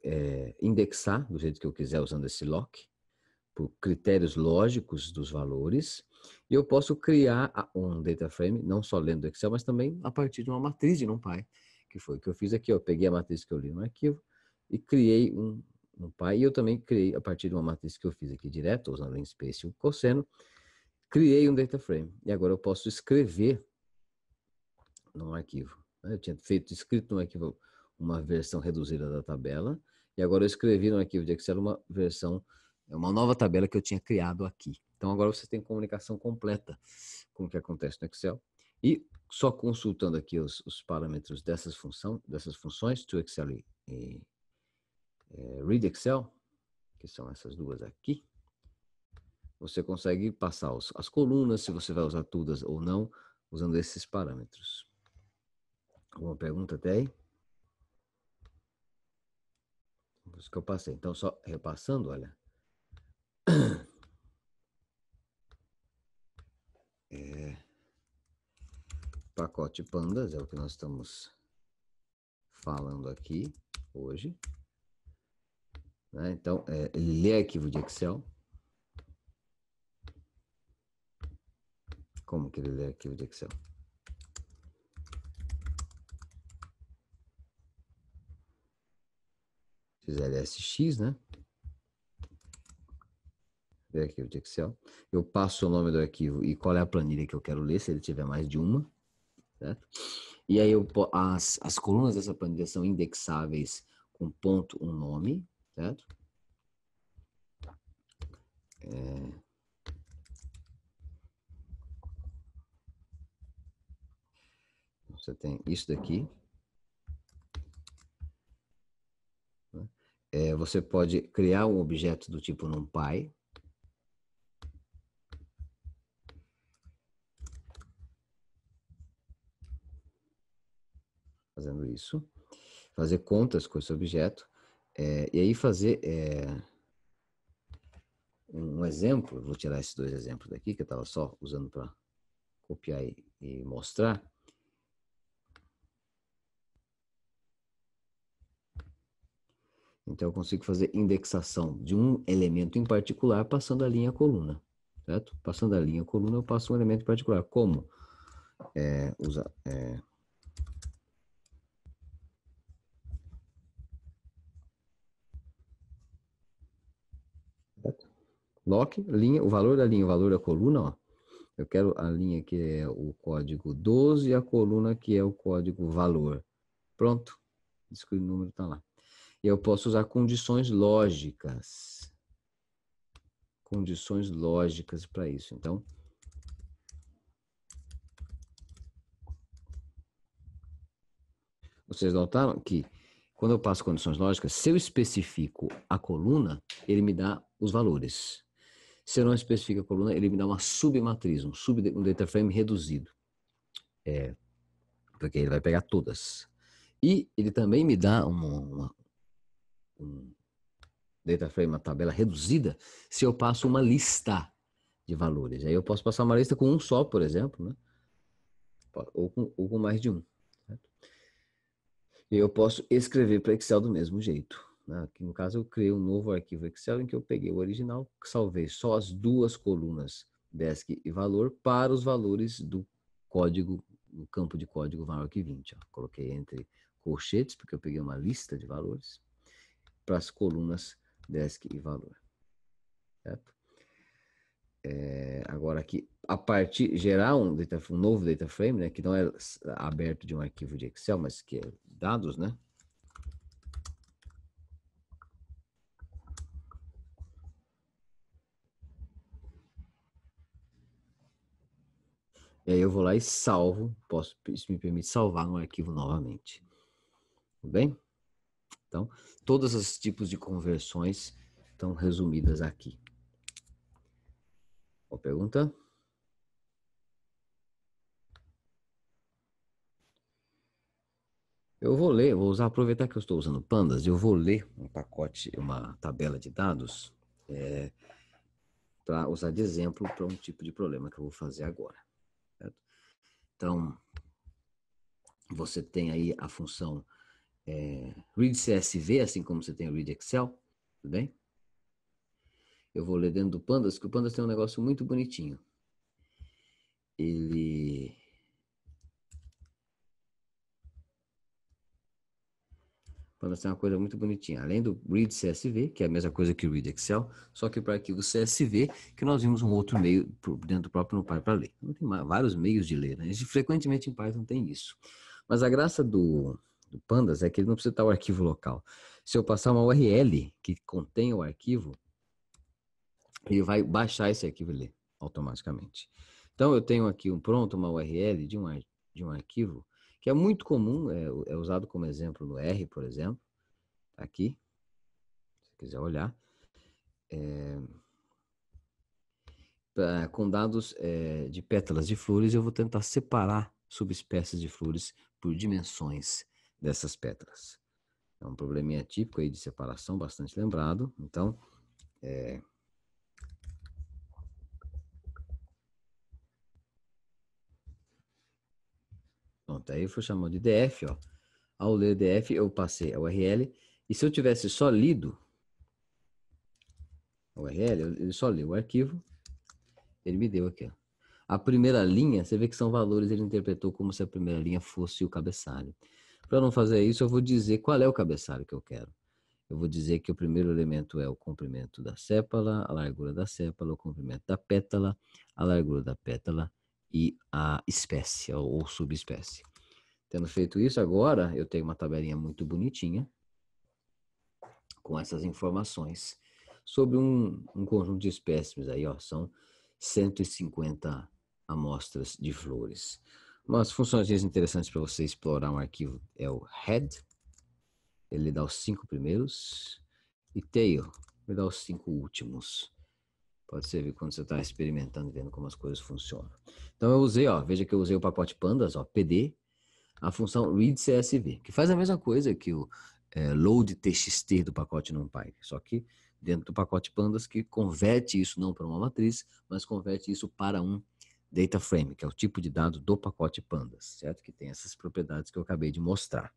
indexar do jeito que eu quiser usando esse lock, por critérios lógicos dos valores, e eu posso criar um data frame, não só lendo do Excel, mas também a partir de uma matriz de NumPy, que foi o que eu fiz aqui. Eu peguei a matriz que eu li no arquivo e criei um NumPy, e eu também criei, a partir de uma matriz que eu fiz aqui direto, usando o linspace e o cosseno, criei um data frame. E agora eu posso escrever num arquivo. Eu tinha escrito no arquivo uma versão reduzida da tabela, e agora eu escrevi no arquivo de Excel uma nova tabela que eu tinha criado aqui. Então agora você tem comunicação completa com o que acontece no Excel. E só consultando aqui os parâmetros dessas funções, toExcel e readExcel, que são essas duas aqui, você consegue passar as colunas, se você vai usar todas ou não, usando esses parâmetros. Alguma pergunta até aí? Isso que eu passei. Então, só repassando, olha. Pacote Pandas é o que nós estamos falando aqui hoje. Né? Então, ele lê arquivo de Excel. Como que ele lê arquivo de Excel? Fiz LSX, né? Lê arquivo de Excel. Eu passo o nome do arquivo e qual é a planilha que eu quero ler, se ele tiver mais de uma. Certo? E aí as colunas dessa planilha são indexáveis com ponto, um nome, certo? Você tem isso daqui. Né? Você pode criar um objeto do tipo NumPy. Fazendo isso. Fazer contas com esse objeto. E aí fazer um exemplo. Vou tirar esses dois exemplos daqui, que eu estava só usando para copiar e mostrar. Então, eu consigo fazer indexação de um elemento em particular passando a linha coluna, certo? Passando a linha coluna, eu passo um elemento em particular. Como? Lock, linha, o valor da linha, o valor da coluna, ó. Eu quero a linha que é o código 12 e a coluna que é o código valor. Pronto. Diz que o número está lá. E eu posso usar condições lógicas. Condições lógicas para isso. Então, vocês notaram que quando eu passo condições lógicas, se eu especifico a coluna, ele me dá os valores. Se eu não especifico a coluna, ele me dá uma submatriz, um data frame reduzido. Porque ele vai pegar todas. E ele também me dá um data frame, uma tabela reduzida, se eu passo uma lista de valores. Aí eu posso passar uma lista com um só, por exemplo, né? Ou com mais de um. Certo? E eu posso escrever para Excel do mesmo jeito. Né? Aqui, no caso, eu criei um novo arquivo Excel em que eu peguei o original, salvei só as duas colunas desk e valor para os valores do código, no campo de código varroc20. Coloquei entre colchetes, porque eu peguei uma lista de valores, para as colunas desk e valor. Certo? Agora aqui, a partir, gerar um novo data frame, né, que não é aberto de um arquivo de Excel, mas que é dados, né? E aí eu vou lá e salvo, isso me permite salvar no arquivo novamente. Tudo bem? Então, todos os tipos de conversões estão resumidas aqui. Qual pergunta? Eu vou ler, aproveitar que eu estou usando Pandas, eu vou ler um pacote, uma tabela de dados, para usar de exemplo para um tipo de problema que eu vou fazer agora. Certo? Então, você tem aí a função read CSV, assim como você tem o read Excel, tudo bem? Eu vou ler dentro do Pandas, que o Pandas tem um negócio muito bonitinho. Pandas tem uma coisa muito bonitinha. Além do read CSV, que é a mesma coisa que o read Excel, só que para arquivo CSV, que nós vimos um outro meio dentro do próprio NumPy para ler. Não tem vários meios de ler, né? Frequentemente em Python tem isso. Mas a graça do Pandas é que ele não precisa estar o arquivo local. Se eu passar uma URL que contém o arquivo, ele vai baixar esse arquivo e ler automaticamente. Então, eu tenho aqui uma URL de um arquivo, que é muito comum, é usado como exemplo no R, por exemplo, aqui, se quiser olhar, com dados de pétalas de flores, eu vou tentar separar subespécies de flores por dimensões dessas pétalas. É um probleminha típico aí de separação, bastante lembrado. Então, pronto, aí eu fui chamando de DF, ó. Ao ler DF, eu passei a URL, e se eu tivesse só lido a URL, ele só leu o arquivo, ele me deu aqui, ó. A primeira linha, você vê que são valores, ele interpretou como se a primeira linha fosse o cabeçalho. Para não fazer isso, eu vou dizer qual é o cabeçalho que eu quero. Eu vou dizer que o primeiro elemento é o comprimento da sépala, a largura da sépala, o comprimento da pétala, a largura da pétala e a espécie ou subespécie. Tendo feito isso, agora eu tenho uma tabelinha muito bonitinha com essas informações sobre um conjunto de espécimes aí, ó, são 150 amostras de flores. Umas funções interessantes para você explorar um arquivo é o head, ele dá os 5 primeiros, e tail, ele dá os 5 últimos. Pode servir quando você está experimentando, vendo como as coisas funcionam. Então eu usei, ó, veja que eu usei o pacote pandas, ó, PD, a função read CSV, que faz a mesma coisa que o load txt do pacote NumPy, só que dentro do pacote pandas, que converte isso não para uma matriz, mas converte isso para um data frame, que é o tipo de dado do pacote pandas, certo? Que tem essas propriedades que eu acabei de mostrar.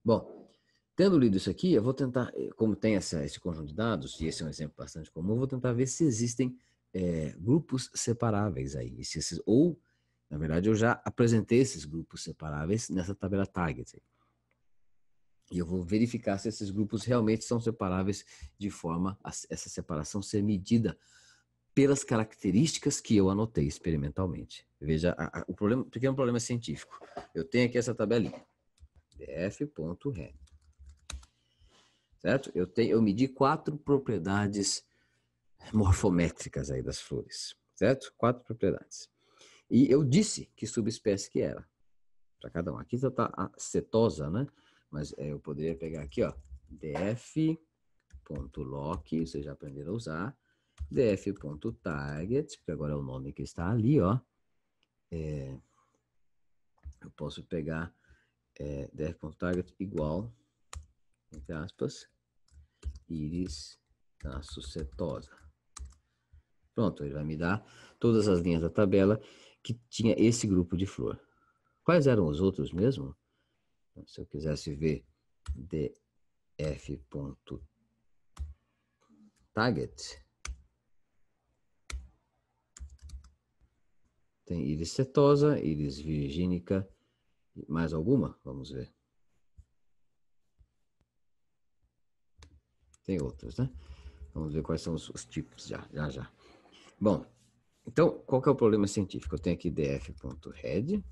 Bom, tendo lido isso aqui, eu vou tentar, como tem esse conjunto de dados, e esse é um exemplo bastante comum, eu vou tentar ver se existem grupos separáveis aí, ou, na verdade, eu já apresentei esses grupos separáveis nessa tabela target. E eu vou verificar se esses grupos realmente são separáveis de forma a essa separação ser medida pelas características que eu anotei experimentalmente. Veja, o pequeno problema científico. Eu tenho aqui essa tabelinha, df.rem. Certo? Eu medi 4 propriedades morfométricas aí das flores, certo? 4 propriedades. E eu disse que subespécie que era, para cada um. Aqui já está a setosa, né? Mas eu poderia pegar aqui, ó, df.lock, vocês já aprenderam a usar, df.target, porque agora é o nome que está ali, ó. Eu posso pegar df.target igual, entre aspas, íris setosa. Pronto, ele vai me dar todas as linhas da tabela que tinha esse grupo de flor. Quais eram os outros mesmo? Se eu quisesse ver df.target, tem íris setosa, íris virgínica, mais alguma? Vamos ver. Tem outras, né? Vamos ver quais são os tipos já. Bom, então, qual que é o problema científico? Eu tenho aqui df.head.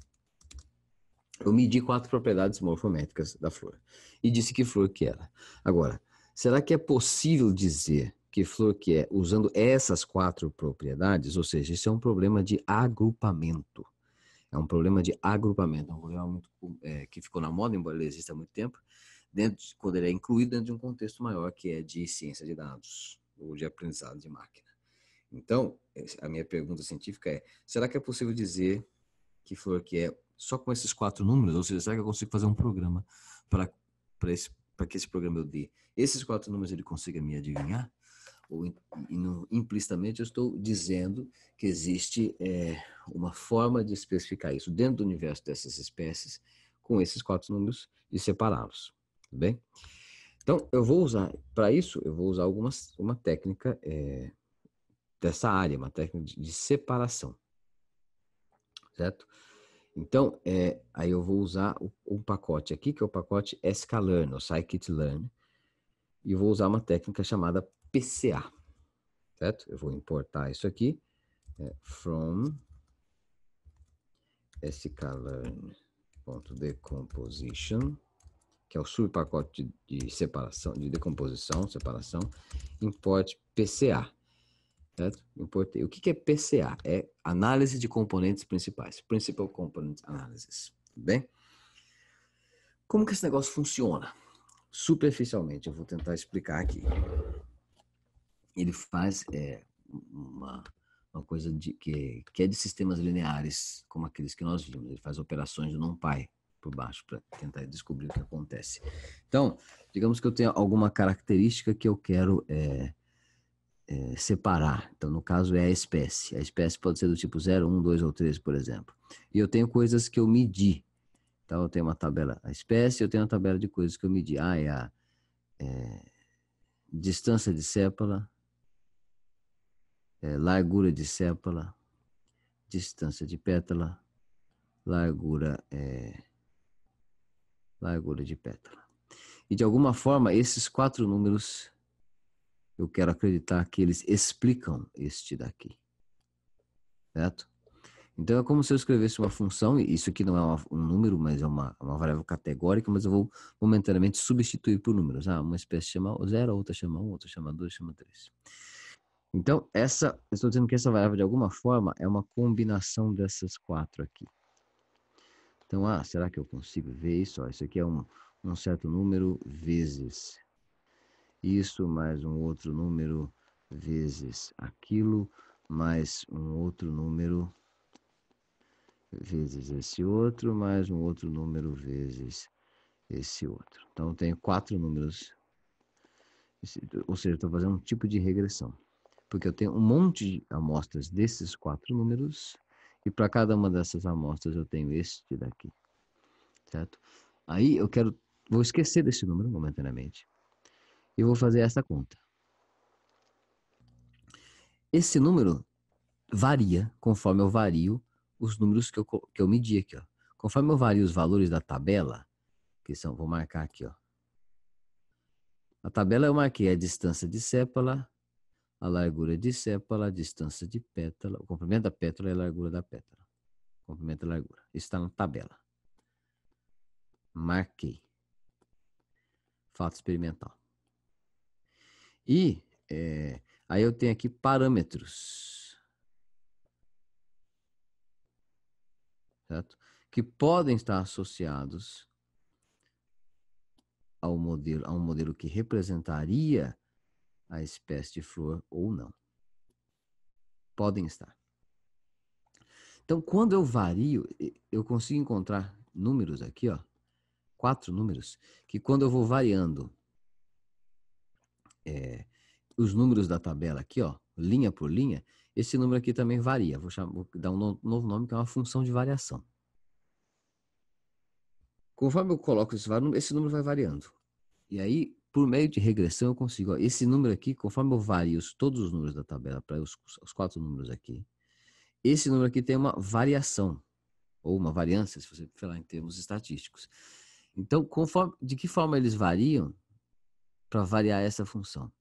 Eu medi 4 propriedades morfométricas da flor e disse que flor que era. Agora, será que é possível dizer que flor que é usando essas 4 propriedades? Ou seja, isso é um problema de agrupamento. É um problema de agrupamento, é um problema muito, que ficou na moda, embora ele exista há muito tempo, quando ele é incluído dentro de um contexto maior, que é de ciência de dados ou de aprendizado de máquina. Então, a minha pergunta científica é, será que é possível dizer que flor que é só com esses 4 números? Ou seja, será que eu consigo fazer um programa para que esse programa eu dê esses 4 números, ele consiga me adivinhar? Ou implicitamente eu estou dizendo que existe uma forma de especificar isso dentro do universo dessas espécies com esses 4 números e separá-los, tudo bem? Então, eu vou usar, para isso, eu vou usar uma técnica dessa área, uma técnica de separação, certo? Então, aí eu vou usar um pacote aqui, que é o pacote sklearn, ou scikit-learn, e eu vou usar uma técnica chamada PCA, certo? Eu vou importar isso aqui, from sklearn.decomposition, que é o subpacote de separação, de decomposição, separação, import PCA, certo? Importei. O que é PCA? É análise de componentes principais, Principal Component Analysis, tudo bem? Como que esse negócio funciona? Superficialmente, eu vou tentar explicar aqui. Ele faz uma coisa que é de sistemas lineares, como aqueles que nós vimos. Ele faz operações do NumPy por baixo para tentar descobrir o que acontece. Então, digamos que eu tenha alguma característica que eu quero separar. Então, no caso, é a espécie. A espécie pode ser do tipo 0, 1, 2 ou 3, por exemplo. E eu tenho coisas que eu medi. Então, eu tenho uma tabela, a espécie, eu tenho uma tabela de coisas que eu medi. É a distância de sépala, largura de sépala, distância de pétala, largura de pétala. E de alguma forma, esses 4 números, eu quero acreditar que eles explicam este daqui, certo? Então é como se eu escrevesse uma função, e isso aqui não é um número, mas é uma variável categórica, mas eu vou momentaneamente substituir por números. Uma espécie chama 0, outra chama 1, outra chama 2, chama 3. Então, eu estou dizendo que essa variável, de alguma forma, é uma combinação dessas 4 aqui. Então, será que eu consigo ver isso? Isso aqui é um certo número vezes isso, mais um outro número vezes aquilo, mais um outro número vezes esse outro, mais um outro número vezes esse outro. Então, eu tenho 4 números, ou seja, eu estou fazendo um tipo de regressão. Porque eu tenho um monte de amostras desses 4 números, e para cada uma dessas amostras eu tenho este daqui, certo? Aí vou esquecer desse número momentaneamente, e vou fazer essa conta. Esse número varia conforme eu vario os números que eu medi aqui, ó. Conforme eu vario os valores da tabela, vou marcar aqui, ó. A tabela eu marquei a distância de sépala, a largura de sépala, a distância de pétala, o comprimento da pétala e a largura da pétala. Comprimento e largura. Isso está na tabela. Marquei. Fato experimental. E aí eu tenho aqui parâmetros, certo? Que podem estar associados a um modelo que representaria a espécie de flor ou não. Podem estar. Então, quando eu vario, eu consigo encontrar números aqui, ó, 4 números, que quando eu vou variando os números da tabela aqui, ó, linha por linha, esse número aqui também varia. Vou dar um novo nome, que é uma função de variação. Conforme eu coloco esse número vai variando. E aí, por meio de regressão, eu consigo, ó, esse número aqui, conforme eu vario todos os números da tabela para os 4 números aqui, esse número aqui tem uma variação, ou uma variância, se você falar em termos estatísticos. Então, de que forma eles variam para variar essa função?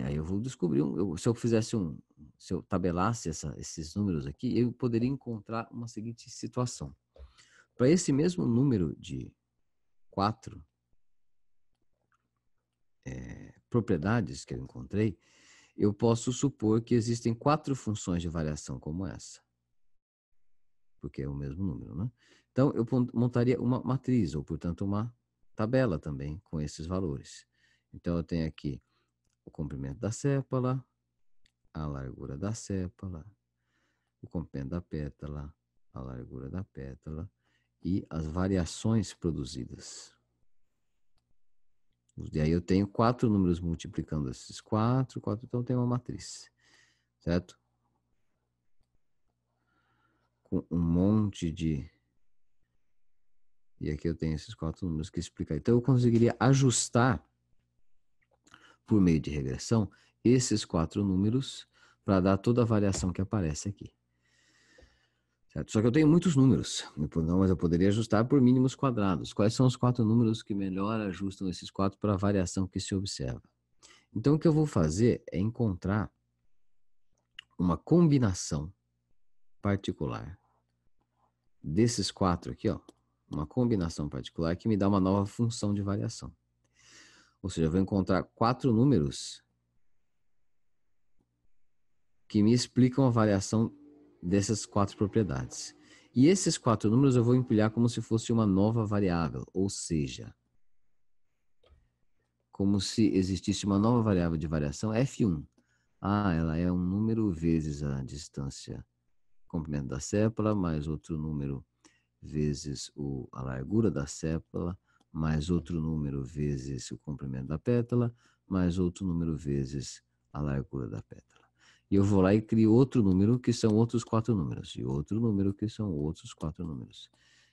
Aí eu vou descobrir, se eu tabelasse esses números aqui, eu poderia encontrar uma seguinte situação. Para esse mesmo número de 4 propriedades que eu encontrei, eu posso supor que existem 4 funções de variação como essa, porque é o mesmo número, né? Então, eu montaria uma matriz, ou, portanto, uma tabela também com esses valores. Então, eu tenho aqui o comprimento da sépala, a largura da sépala, o comprimento da pétala, a largura da pétala e as variações produzidas. E aí eu tenho 4 números multiplicando esses 4, então eu tenho uma matriz, certo? Com um monte de... E aqui eu tenho esses 4 números que explicam. Então eu conseguiria ajustar, por meio de regressão, esses 4 números para dar toda a variação que aparece aqui. Certo? Só que eu tenho muitos números, mas eu poderia ajustar por mínimos quadrados. Quais são os 4 números que melhor ajustam esses 4 para a variação que se observa? Então o que eu vou fazer é encontrar uma combinação particular desses 4 aqui, ó, uma combinação particular que me dá uma nova função de variação. Ou seja, eu vou encontrar 4 números que me explicam a variação dessas 4 propriedades. E esses 4 números eu vou empilhar como se fosse uma nova variável, ou seja, como se existisse uma nova variável de variação, f1. Ela é um número vezes a distância, comprimento da sépala, mais outro número vezes a largura da sépala, mais outro número vezes o comprimento da pétala, mais outro número vezes a largura da pétala. E eu vou lá e crio outro número que são outros 4 números, e outro número que são outros 4 números.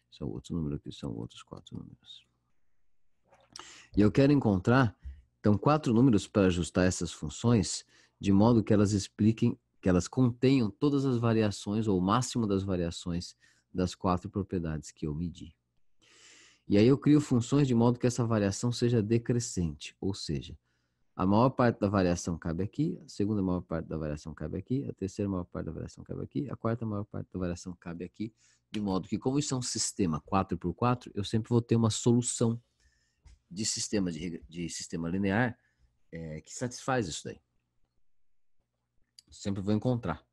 São outro número que são outros 4 números. E eu quero encontrar, então, 4 números para ajustar essas funções, de modo que elas expliquem, que elas contenham todas as variações, ou o máximo das variações das 4 propriedades que eu medi. E aí eu crio funções de modo que essa variação seja decrescente, ou seja, a maior parte da variação cabe aqui, a segunda maior parte da variação cabe aqui, a terceira maior parte da variação cabe aqui, a quarta maior parte da variação cabe aqui, de modo que, como isso é um sistema 4x4, eu sempre vou ter uma solução de sistema linear que satisfaz isso daí. Sempre vou encontrar.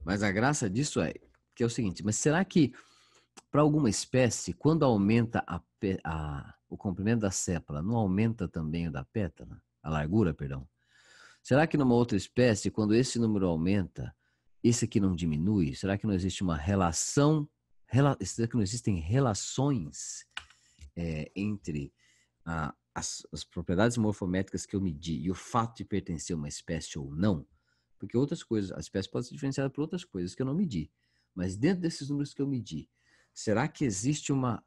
Mas a graça disso é que é o seguinte, mas será que para alguma espécie, quando aumenta o comprimento da sépala, não aumenta também o da pétala? A largura, perdão. Será que numa outra espécie, quando esse número aumenta, esse aqui não diminui? Será que não existe uma relação? Será que não existem relações entre as propriedades morfométricas que eu medi e o fato de pertencer a uma espécie ou não? Porque outras coisas, a espécie pode ser diferenciada por outras coisas que eu não medi. Mas dentro desses números que eu medi, será que existe uma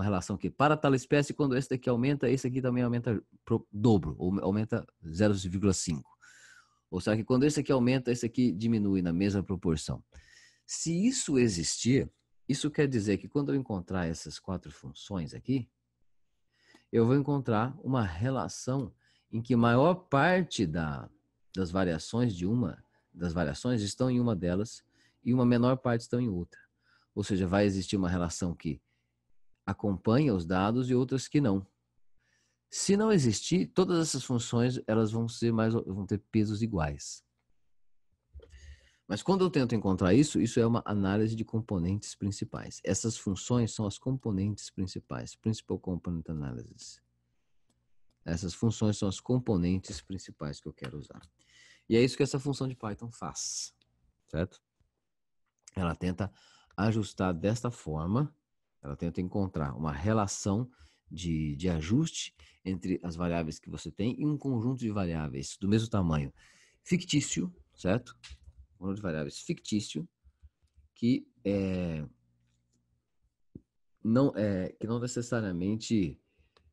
relação que para tal espécie, quando esse daqui aumenta, esse aqui também aumenta pro dobro, ou aumenta 0,5? Ou será que quando esse aqui aumenta, esse aqui diminui na mesma proporção? Se isso existir, isso quer dizer que quando eu encontrar essas 4 funções aqui, eu vou encontrar uma relação em que a maior parte das variações estão em uma delas e uma menor parte estão em outra. Ou seja, vai existir uma relação que acompanha os dados e outras que não. Se não existir, todas essas funções elas vão ter pesos iguais. Mas quando eu tento encontrar isso é uma análise de componentes principais. Essas funções são as componentes principais, Principal Component Analysis. Essas funções são as componentes principais que eu quero usar. E é isso que essa função de Python faz, certo? Ela tenta ajustar desta forma, ela tenta encontrar uma relação de ajuste entre as variáveis que você tem e um conjunto de variáveis do mesmo tamanho, fictício, certo? Um conjunto de variáveis fictício que não necessariamente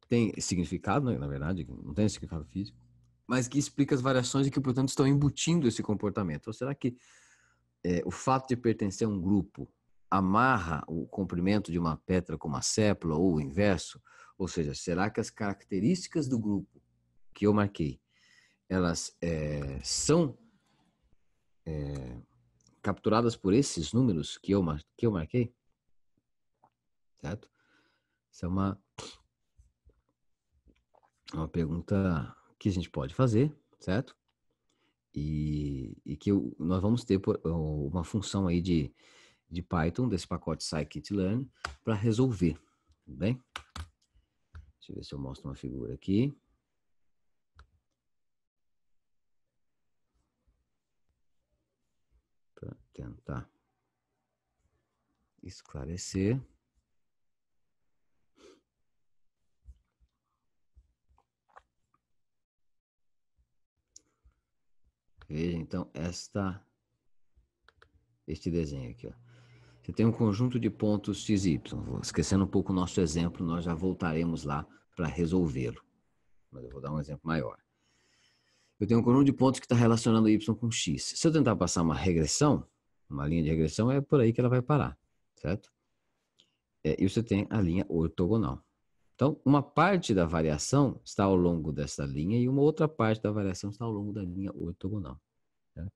tem significado, né? Na verdade, não tem significado físico, mas que explica as variações e que, portanto, estão embutindo esse comportamento. Ou será que o fato de pertencer a um grupo amarra o comprimento de uma pétala com uma sépala ou o inverso? Ou seja, será que as características do grupo que eu marquei, elas são capturadas por esses números que eu marquei? Certo? Essa é uma pergunta que a gente pode fazer, certo? E que nós vamos ter uma função aí de Python, desse pacote scikit-learn, para resolver, tudo bem? Deixa eu ver se eu mostro uma figura aqui. Para tentar esclarecer. Veja, então, este desenho aqui. Ó. Você tem um conjunto de pontos x e y. Esquecendo um pouco o nosso exemplo, nós já voltaremos lá para resolvê-lo. Mas eu vou dar um exemplo maior. Eu tenho um conjunto de pontos que está relacionando y com x. Se eu tentar passar uma regressão, uma linha de regressão, é por aí que ela vai parar, certo? E você tem a linha ortogonal. Então, uma parte da variação está ao longo dessa linha e uma outra parte da variação está ao longo da linha ortogonal, certo?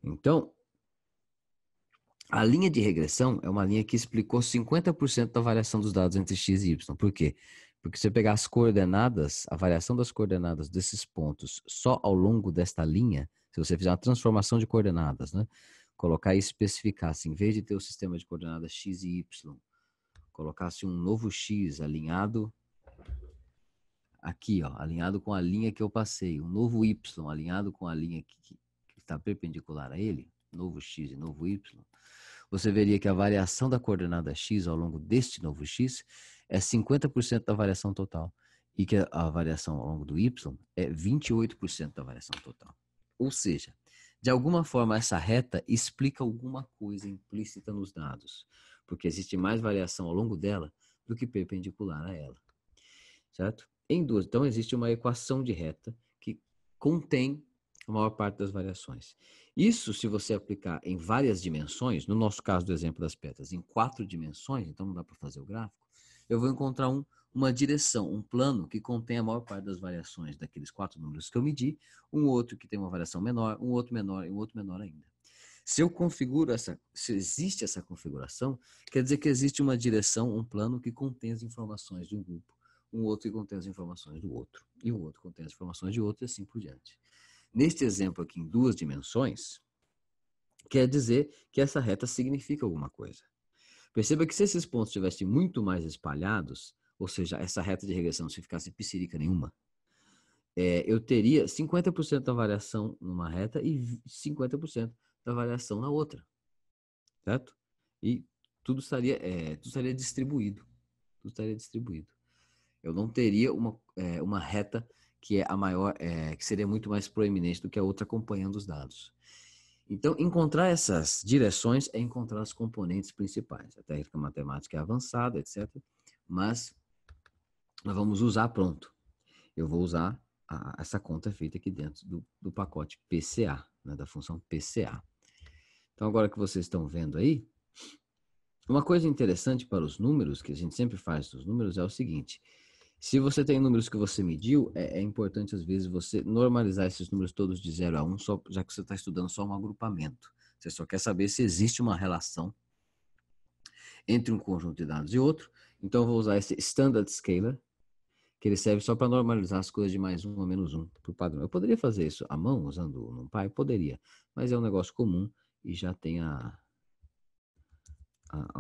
Então, a linha de regressão é uma linha que explicou 50% da variação dos dados entre x e y. Por quê? Porque se você pegar as coordenadas, a variação das coordenadas desses pontos só ao longo desta linha, se você fizer uma transformação de coordenadas, né? Colocar e especificasse, em vez de ter o sistema de coordenadas x e y, colocasse um novo x alinhado aqui, ó, alinhado com a linha que eu passei, um novo y alinhado com a linha que está perpendicular a ele, novo x e novo y, você veria que a variação da coordenada x ao longo deste novo x é 50% da variação total e que a variação ao longo do y é 28% da variação total. Ou seja, de alguma forma essa reta explica alguma coisa implícita nos dados, porque existe mais variação ao longo dela do que perpendicular a ela, certo? Então existe uma equação de reta que contém a maior parte das variações. Isso, se você aplicar em várias dimensões, no nosso caso do exemplo das pedras, em 4 dimensões, então não dá para fazer o gráfico, eu vou encontrar uma direção, um plano que contém a maior parte das variações daqueles 4 números que eu medi, um outro que tem uma variação menor, um outro menor e um outro menor ainda. Se eu configuro se existe essa configuração, quer dizer que existe uma direção, um plano que contém as informações de um grupo, um outro que contém as informações do outro, e o outro contém as informações de outro e assim por diante. Neste exemplo aqui, em 2 dimensões, quer dizer que essa reta significa alguma coisa. Perceba que se esses pontos estivessem muito mais espalhados, ou seja, essa reta de regressão se ficasse psirica nenhuma, eu teria 50% da variação numa reta e 50% da variação na outra, certo? E tudo estaria distribuído. Tudo estaria distribuído. Eu não teria uma reta que é a maior, que seria muito mais proeminente do que a outra acompanhando os dados. Então, encontrar essas direções é encontrar os componentes principais. A técnica matemática é avançada, etc. Mas nós vamos usar pronto. Eu vou usar essa conta feita aqui dentro do pacote PCA, né, da função PCA. Então, agora que vocês estão vendo aí, uma coisa interessante para os números, que a gente sempre faz dos números, é o seguinte. Se você tem números que você mediu, é importante às vezes você normalizar esses números todos de 0 a 1, já que você está estudando só um agrupamento. Você só quer saber se existe uma relação entre um conjunto de dados e outro. Então eu vou usar esse standard scalar, que ele serve só para normalizar as coisas de mais 1 a menos 1 para o padrão. Eu poderia fazer isso à mão, usando o NumPy? Poderia, mas é um negócio comum e já tem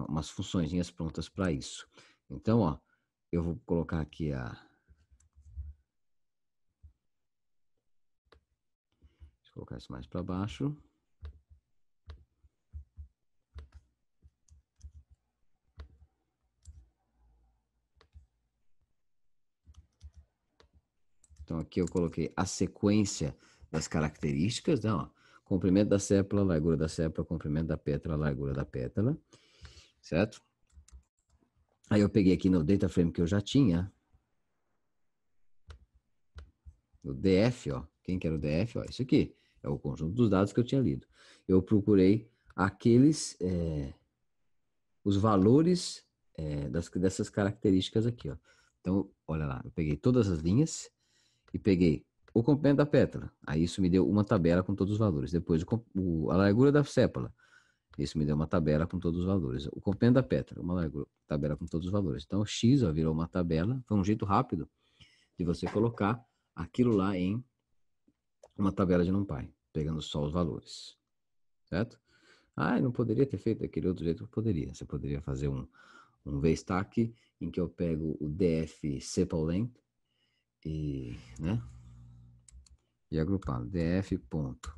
umas funçõezinhas prontas para isso. Então, ó, eu vou colocar aqui Deixa eu colocar isso mais para baixo. Então, aqui eu coloquei a sequência das características, né? Ó, comprimento da sépala, largura da sépala, comprimento da pétala, largura da pétala, certo? Aí eu peguei aqui no data frame que eu já tinha, o DF, ó. Quem que era o DF? Ó, isso aqui é o conjunto dos dados que eu tinha lido. Eu procurei os valores dessas características aqui, ó. Então, olha lá, eu peguei todas as linhas e peguei o comprimento da pétala. Aí isso me deu uma tabela com todos os valores. Depois a largura da sépala. Isso me deu uma tabela com todos os valores. O comprimento da pétala, uma largura, tabela com todos os valores. Então o X virou uma tabela. Foi um jeito rápido de você colocar aquilo lá em uma tabela de NumPy, pegando só os valores. Certo? Ah, não poderia ter feito daquele outro jeito? Poderia. Você poderia fazer um VStack em que eu pego o df sepal e, né, e agrupado. df ponto.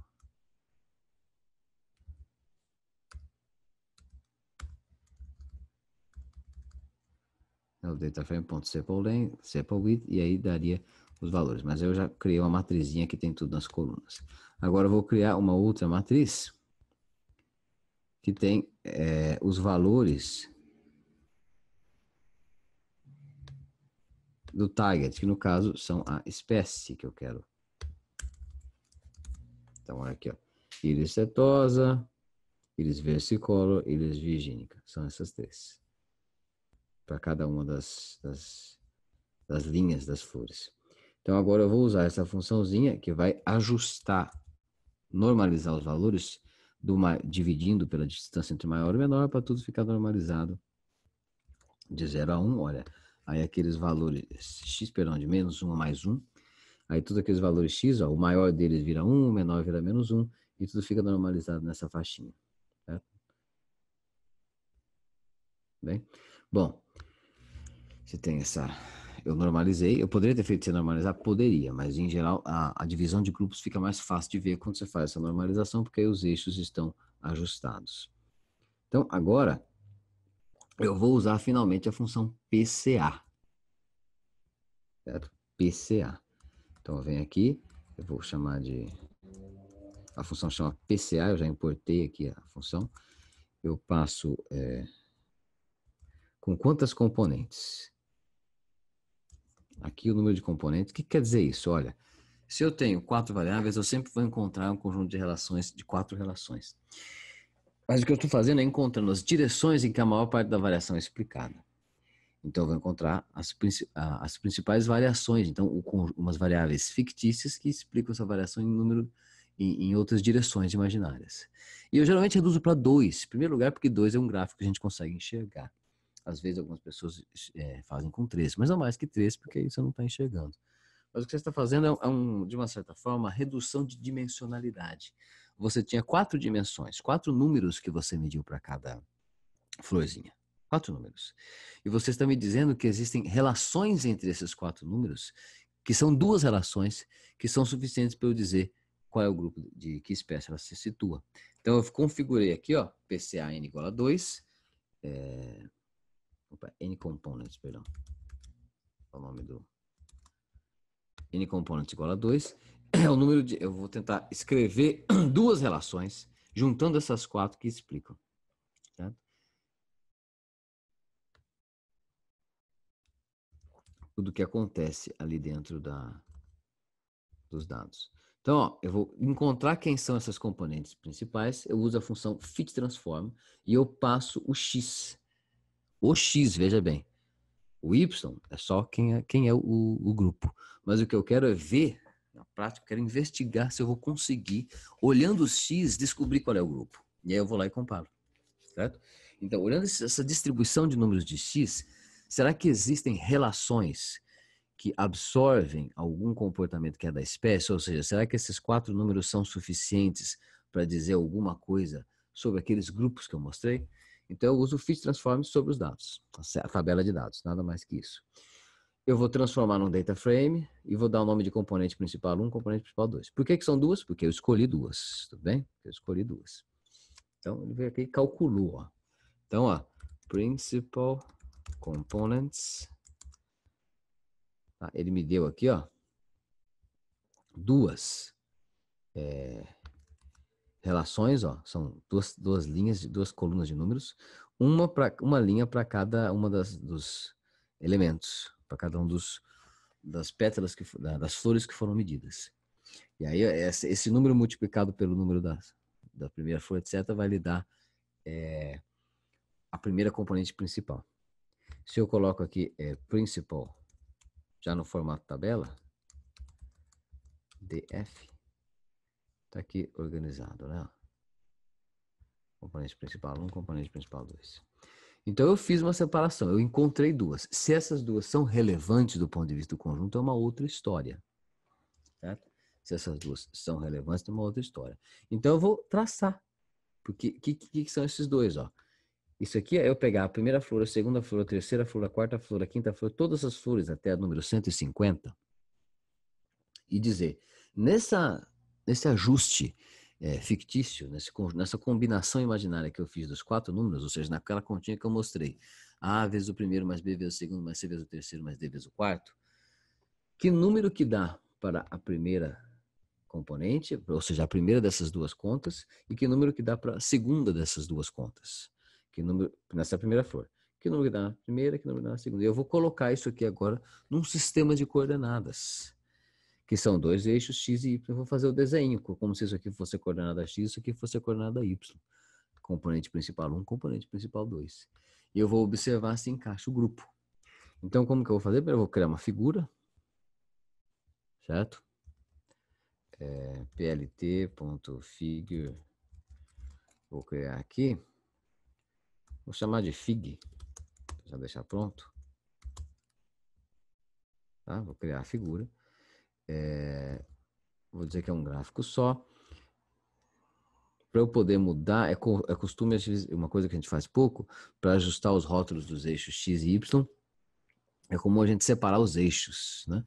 É o dataframe.sepal e aí daria os valores. Mas eu já criei uma matrizinha que tem tudo nas colunas. Agora eu vou criar uma outra matriz que tem os valores do target, que no caso são a espécie que eu quero. Então, olha aqui, ó. Iris setosa, Iris versicolor, Iris virgínica. São essas três. Para cada uma das linhas das flores. Então, agora eu vou usar essa funçãozinha que vai ajustar, normalizar os valores, dividindo pela distância entre maior e menor, para tudo ficar normalizado de 0 a 1. Olha, aí aqueles valores x, perdão, de menos 1 a mais 1. Aí todos aqueles valores x, ó, o maior deles vira 1, o menor vira menos 1, e tudo fica normalizado nessa faixinha. Certo? Bem? Bom, você tem essa... Eu normalizei, eu poderia ter feito sem normalizar? Poderia, mas em geral a divisão de grupos fica mais fácil de ver quando você faz essa normalização, porque aí os eixos estão ajustados. Então, agora, eu vou usar finalmente a função PCA. Certo? PCA. Então, eu venho aqui, eu vou chamar de... A função chama PCA, eu já importei aqui a função. Eu passo com quantas componentes? Aqui o número de componentes. O que quer dizer isso? Olha, se eu tenho 4 variáveis, eu sempre vou encontrar um conjunto de relações, de 4 relações. Mas o que eu estou fazendo é encontrando as direções em que a maior parte da variação é explicada. Então, eu vou encontrar as principais variações. Então, umas variáveis fictícias que explicam essa variação em número em outras direções imaginárias. E eu geralmente reduzo para 2. Em primeiro lugar, porque 2 é um gráfico que a gente consegue enxergar. Às vezes, algumas pessoas fazem com 3, mas não mais que 3, porque aí você não está enxergando. Mas o que você está fazendo de uma certa forma, uma redução de dimensionalidade. Você tinha 4 dimensões, 4 números que você mediu para cada florzinha. 4 números. E você está me dizendo que existem relações entre esses 4 números, que são 2 relações, que são suficientes para eu dizer qual é o grupo, de que espécie ela se situa. Então, eu configurei aqui, ó, PCA n igual a 2, n components, perdão. É o nome do... n components igual a 2. É o número de... Eu vou tentar escrever 2 relações, juntando essas 4 que explicam. Certo? Tudo que acontece ali dentro dos dados. Então, ó, eu vou encontrar quem são essas componentes principais, eu uso a função fitTransform e eu passo o x. O x, veja bem, o y é só quem é o grupo. Mas o que eu quero é ver, na prática, eu quero investigar se eu vou conseguir, olhando os x, descobrir qual é o grupo. E aí eu vou lá e comparo. Certo? Então, olhando essa distribuição de números de x, será que existem relações que absorvem algum comportamento que é da espécie? Ou seja, será que esses 4 números são suficientes para dizer alguma coisa sobre aqueles grupos que eu mostrei? Então, eu uso o fitTransform sobre os dados, a tabela de dados, nada mais que isso. Eu vou transformar num data frame e vou dar o nome de componente principal 1, componente principal 2. Por que são 2? Porque eu escolhi 2, tudo bem? Eu escolhi 2. Então, ele veio aqui e calculou, ó. Então, ó, principal components, tá? Ele me deu aqui, ó, 2 relações, ó, são duas linhas, 2 colunas de números, uma linha para cada uma dos elementos, para cada um das pétalas, das flores que foram medidas. E aí, esse número multiplicado pelo número da primeira flor, etc., vai lhe dar a primeira componente principal. Se eu coloco aqui principal, já no formato tabela, df, está aqui organizado, né? Componente principal 1, componente principal 2. Então, eu fiz uma separação, eu encontrei 2. Se essas 2 são relevantes do ponto de vista do conjunto, é uma outra história. Certo? Se essas 2 são relevantes, é uma outra história. Então, eu vou traçar. Porque o que são esses 2? Ó? Isso aqui é eu pegar a primeira flor, a segunda flor, a terceira flor, a quarta flor, a quinta flor, todas as flores até o número 150 e dizer, nesse ajuste fictício, nessa combinação imaginária que eu fiz dos 4 números, ou seja, naquela continha que eu mostrei, A vezes o primeiro, mais B vezes o segundo, mais C vezes o terceiro, mais D vezes o quarto, que número que dá para a primeira componente, ou seja, a primeira dessas duas contas, e que número que dá para a segunda dessas duas contas, que número, nessa primeira flor. Que número que dá na primeira, que número que dá na segunda. E eu vou colocar isso aqui agora num sistema de coordenadas, que são 2 eixos x e y. Eu vou fazer o desenho, como se isso aqui fosse a coordenada x, isso aqui fosse a coordenada y. Componente principal 1, componente principal 2. E eu vou observar se encaixa o grupo. Então, como que eu vou fazer? Primeiro eu vou criar uma figura, certo? plt.figure, vou criar aqui, vou chamar de fig, já deixar pronto, tá? Vou criar a figura, vou dizer que é um gráfico só, para eu poder mudar, é costume, uma coisa que a gente faz pouco, para ajustar os rótulos dos eixos x e y, é comum a gente separar os eixos, né?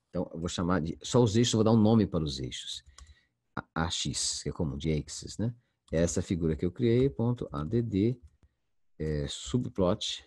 Então, eu vou chamar de, só os eixos, eu vou dar um nome para os eixos, AX, que é comum, de axis, né? Essa figura que eu criei, ponto ADD, subplot.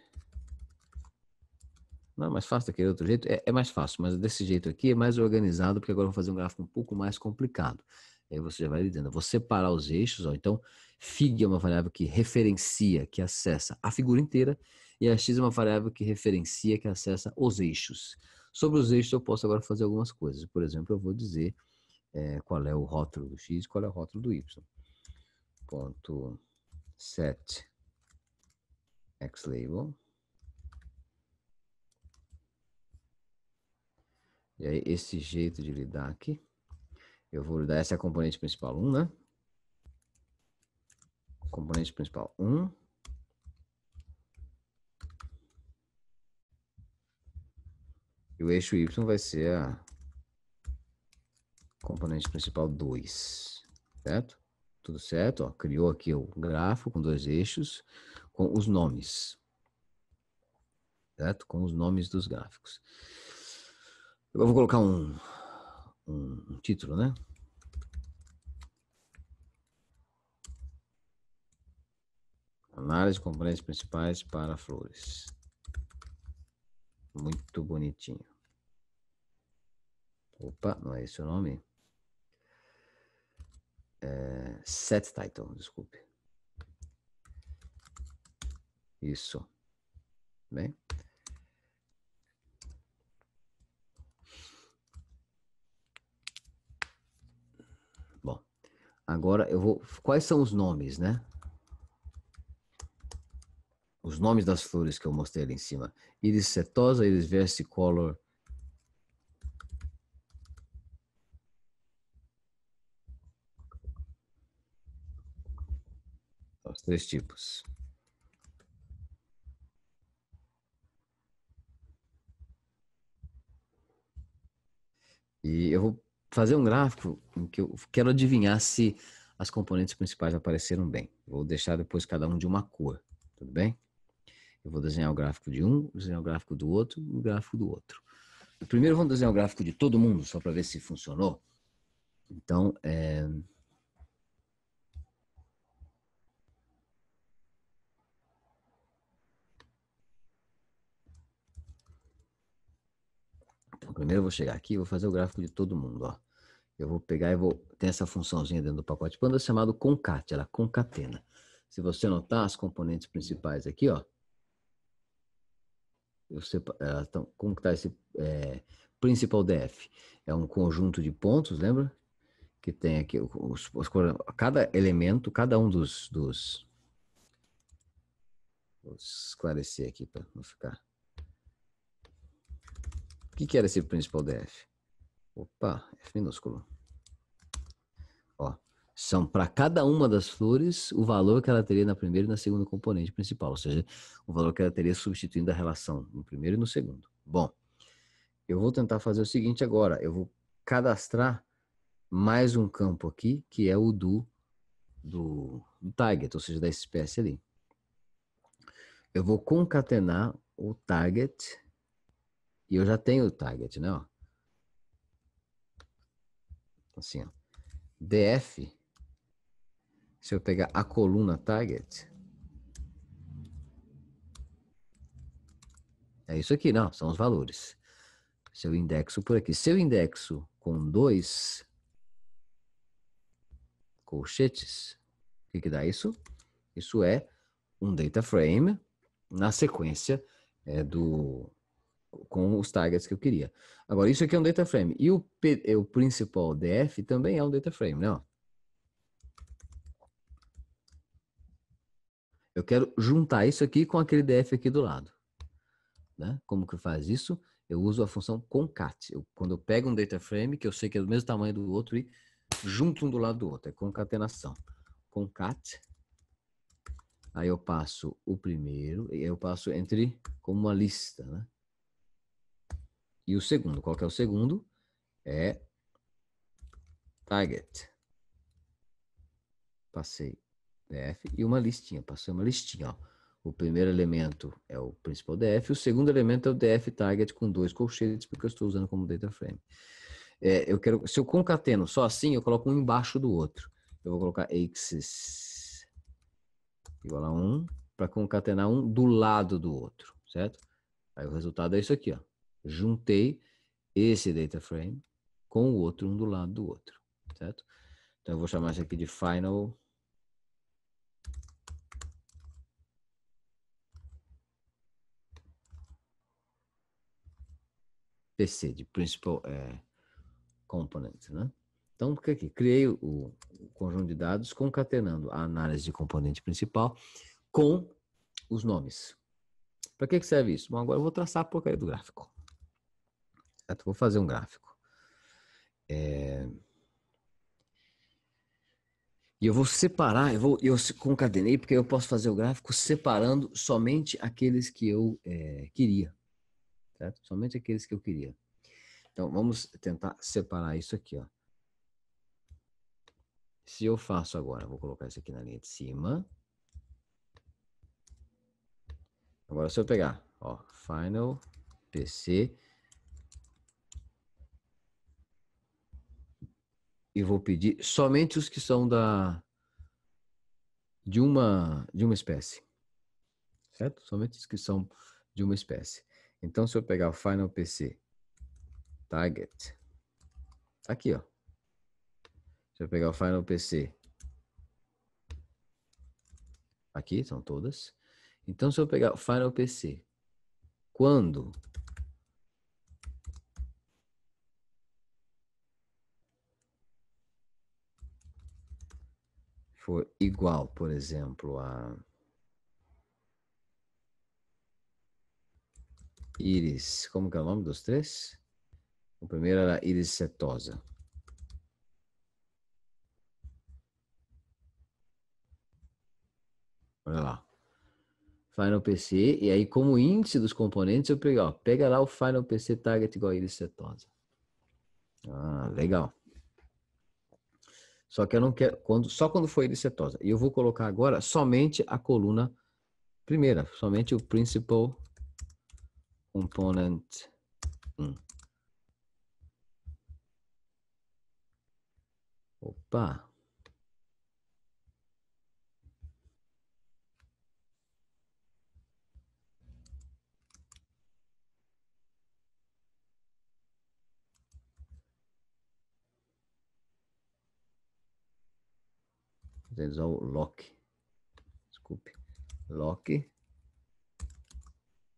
Não é mais fácil daquele outro jeito? É mais fácil, mas desse jeito aqui é mais organizado, porque agora eu vou fazer um gráfico um pouco mais complicado. Aí você já vai dizendo, eu vou separar os eixos, ó, então fig é uma variável que referencia, que acessa a figura inteira, e a x é uma variável que referencia, que acessa os eixos. Sobre os eixos eu posso agora fazer algumas coisas. Por exemplo, eu vou dizer qual é o rótulo do x, qual é o rótulo do y. Ponto set xlabel. E aí, esse jeito de lidar aqui, eu vou lidar, essa é a componente principal 1, né? Componente principal 1. E o eixo Y vai ser a componente principal 2, certo? Tudo certo, ó, criou aqui o gráfico com 2 eixos, com os nomes, certo? Com os nomes dos gráficos. Eu vou colocar um título, né? Análise de componentes principais para flores. Muito bonitinho. Opa, não é esse o nome? Set title, desculpe. Isso. Bem. Bom, agora eu vou... Quais são os nomes, né? Os nomes das flores que eu mostrei ali em cima. Iris setosa, iris versicolor. Os 3 tipos. E eu vou fazer um gráfico em que eu quero adivinhar se as componentes principais apareceram bem. Vou deixar depois cada um de uma cor, tudo bem? Eu vou desenhar o gráfico de um, desenhar o gráfico do outro e o gráfico do outro. Primeiro vamos desenhar o gráfico de todo mundo, só para ver se funcionou. Então, primeiro eu vou chegar aqui e vou fazer o gráfico de todo mundo, ó. Eu vou pegar e vou... Tem essa funçãozinha dentro do pacote Panda chamado concat, ela concatena. Se você notar as componentes principais aqui, ó. Então, como está esse principal df? É um conjunto de pontos, lembra? Que tem aqui cada elemento, cada um dos vou esclarecer aqui para não ficar. O que era esse principal df? Opa, F minúsculo. Ó, são para cada uma das flores o valor que ela teria na primeira e na segunda componente principal, ou seja, o valor que ela teria substituindo a relação no primeiro e no segundo. Bom, eu vou tentar fazer o seguinte agora, eu vou cadastrar mais um campo aqui, que é o do target, ou seja, da espécie ali. eu vou concatenar o target, e eu já tenho o target, né? Ó. Assim, ó. df, se eu pegar a coluna target, é isso aqui, não, são os valores. Se eu indexo por aqui, se eu indexo com 2 colchetes, o que dá isso? Isso é um data frame na sequência com os targets que eu queria. Agora, isso aqui é um data frame. E o principal DF também é um data frame, né? Eu quero juntar isso aqui com aquele DF aqui do lado. Né? Como que faz isso? Eu uso a função concat. Quando eu pego um data frame, que eu sei que é do mesmo tamanho do outro, e junto um do lado do outro. É concatenação. Concat. Aí eu passo o primeiro, e aí eu passo entre como uma lista, né? E o segundo, qual que é o segundo? É target. Passei DF e uma listinha, passei uma listinha, ó. O primeiro elemento é o principal DF, o segundo elemento é o DF target com 2 colchetes, porque eu estou usando como data frame. Se eu concateno só assim, eu coloco um embaixo do outro. Eu vou colocar axis igual a 1 para concatenar um do lado do outro, certo? Aí o resultado é isso aqui, ó. Juntei esse data frame com o outro, um do lado do outro, certo? Então eu vou chamar isso aqui de final PC, de principal component, né? Então, aqui, criei o conjunto de dados concatenando a análise de componente principal com os nomes. Para que serve isso? Bom, agora eu vou traçar a porcaria do gráfico. Certo? Vou fazer um gráfico. E eu vou separar, eu concatenei, porque eu posso fazer o gráfico separando somente aqueles que eu queria. Certo? Somente aqueles que eu queria. Então, vamos tentar separar isso aqui, ó. Se eu faço agora, vou colocar isso aqui na linha de cima. Agora, se eu pegar, ó, Final PC e vou pedir somente os que são de uma espécie, certo? Somente os que são de uma espécie. Então, se eu pegar o Final PC Target, aqui, ó. Se eu pegar o Final PC, aqui são todas. Então, se eu pegar o Final PC, quando for igual, por exemplo, a íris, como que é o nome dos três? O primeiro era íris setosa. Olha lá. Final PC, e aí como índice dos componentes eu pego, ó, pega lá o Final PC Target igual a íris setosa. Ah, legal. Só que eu não quero, só quando for íris setosa. E eu vou colocar agora somente a coluna primeira, somente o Principal Component 1. Opa! Vou usar o lock. Desculpe. Lock.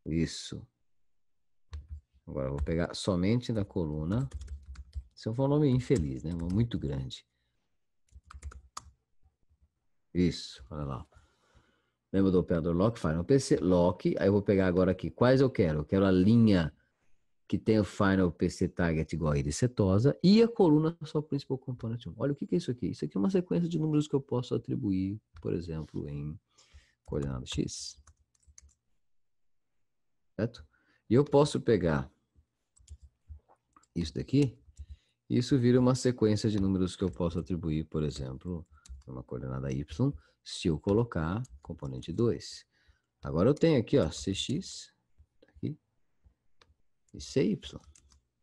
Isso. Agora eu vou pegar somente da coluna. Se for um nome infeliz, né? Muito grande. Isso, olha lá. Lembra do operador lock? Final PC, lock. Aí eu vou pegar agora aqui. Quais eu quero? Eu quero a linha que tem o Final PC Target igual a íris setosa e a coluna só Principal Component 1. Olha o que é isso aqui. Isso aqui é uma sequência de números que eu posso atribuir, por exemplo, em coordenada X. Certo? E eu posso pegar isso daqui, e isso vira uma sequência de números que eu posso atribuir, por exemplo, uma coordenada Y, se eu colocar componente 2. Agora eu tenho aqui, ó, CX, tá aqui, e CY,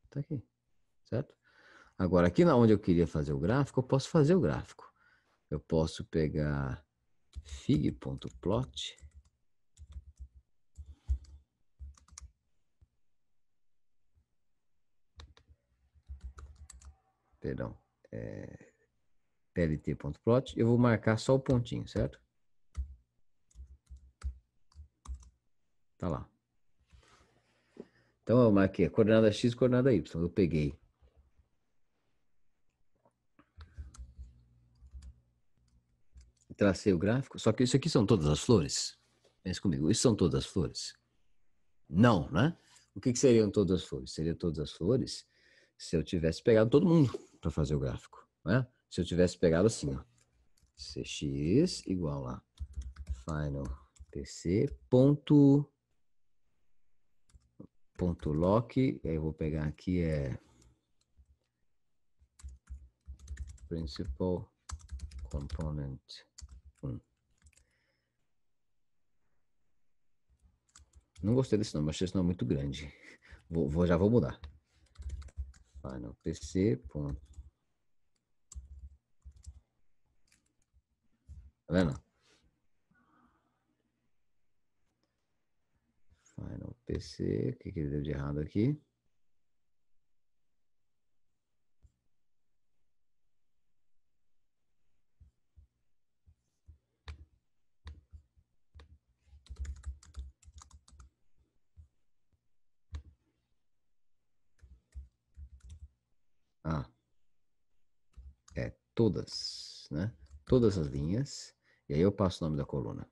tá aqui, certo? Agora, aqui na onde eu queria fazer o gráfico, eu posso fazer o gráfico. Eu posso pegar fig.plot, perdão, plt.plot, eu vou marcar só o pontinho, certo? Tá lá. Então eu marquei a coordenada x, coordenada y. Eu peguei. Tracei o gráfico. Só que isso aqui são todas as flores? Pensa comigo. Isso são todas as flores? Não, né? O que seriam todas as flores? Seriam todas as flores se eu tivesse pegado todo mundo para fazer o gráfico, né? Se eu tivesse pegado assim, ó. Cx igual a final pc ponto lock, aí eu vou pegar aqui principal component 1. Não gostei desse nome, achei esse nome muito grande. Já vou mudar. Final PC. Tá vendo? Final PC. O que ele deu de errado aqui? Ah, todas, né? Todas as linhas. E aí eu passo o nome da coluna.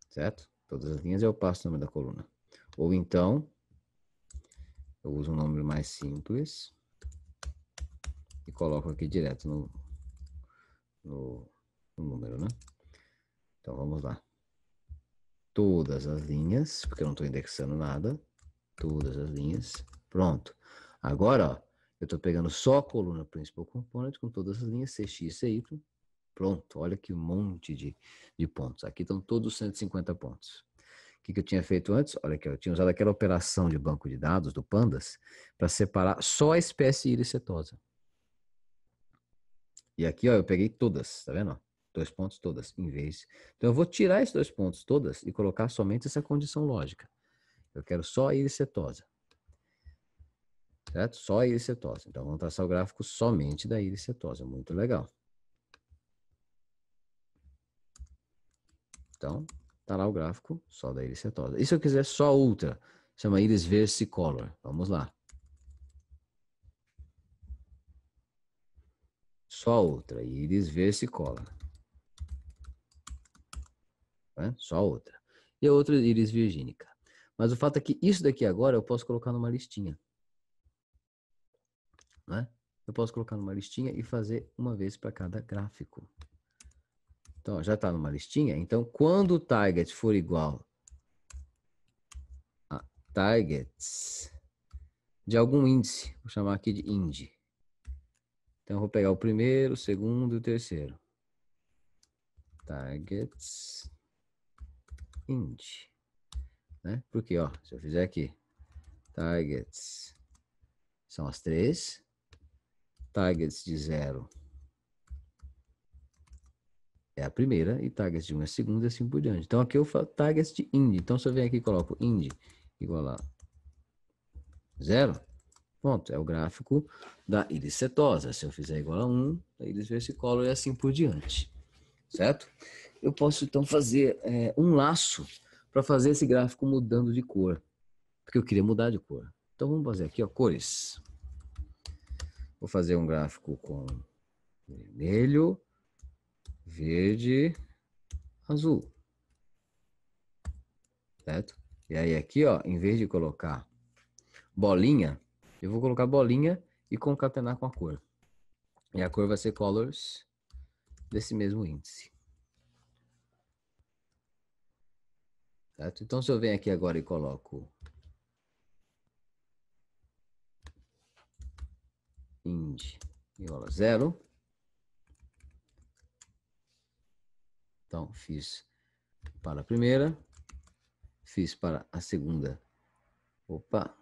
Certo? Todas as linhas eu passo o nome da coluna. Ou então, eu uso um nome mais simples e coloco aqui direto no número, né? Então vamos lá. Todas as linhas, porque eu não estou indexando nada. Todas as linhas. Pronto. Agora, ó, eu estou pegando só a coluna principal component com todas as linhas CX, CY. Pronto. Olha que monte de pontos. Aqui estão todos os 150 pontos. O que eu tinha feito antes? Olha aqui, eu tinha usado aquela operação de banco de dados do Pandas para separar só a espécie íris setosa. E aqui, ó, eu peguei todas, tá vendo? 2 pontos todas, em vez. Então eu vou tirar esses 2 pontos todas e colocar somente essa condição lógica. Eu quero só a íris setosa. Certo? Só a íris setosa. Então vamos traçar o gráfico somente da íris setosa. Muito legal. Então, tá lá o gráfico só da íris setosa. E se eu quiser só ultra? Chama íris versicolor. Vamos lá. Só outra, íris versicolor. Né? Só outra. E a outra íris virgínica. Mas o fato é que isso daqui agora eu posso colocar numa listinha. Né? Eu posso colocar numa listinha e fazer uma vez para cada gráfico. Então, já está numa listinha. Então, quando o target for igual a targets de algum índice, vou chamar aqui de ind. Então, eu vou pegar o primeiro, o segundo e o terceiro. Targets ind. Né? Porque, ó, se eu fizer aqui, targets são as 3, targets de 0 é a primeira e targets de 1 é a segunda e assim por diante. Então, aqui eu falo targets de ind. Então, se eu venho aqui e coloco ind igual a 0, pronto, é o gráfico da íris setosa. Se eu fizer igual a 1, a íris versicolor e assim por diante. Certo? Eu posso então fazer um laço para fazer esse gráfico mudando de cor. Porque eu queria mudar de cor. Então vamos fazer aqui, ó, cores. Vou fazer um gráfico com vermelho, verde, azul. Certo? E aí aqui, ó, em vez de colocar bolinha, eu vou colocar bolinha e concatenar com a cor. E a cor vai ser colors desse mesmo índice. Certo? Então, se eu venho aqui agora e coloco ind igual a 0, Então, fiz para a primeira, fiz para a segunda. Opa!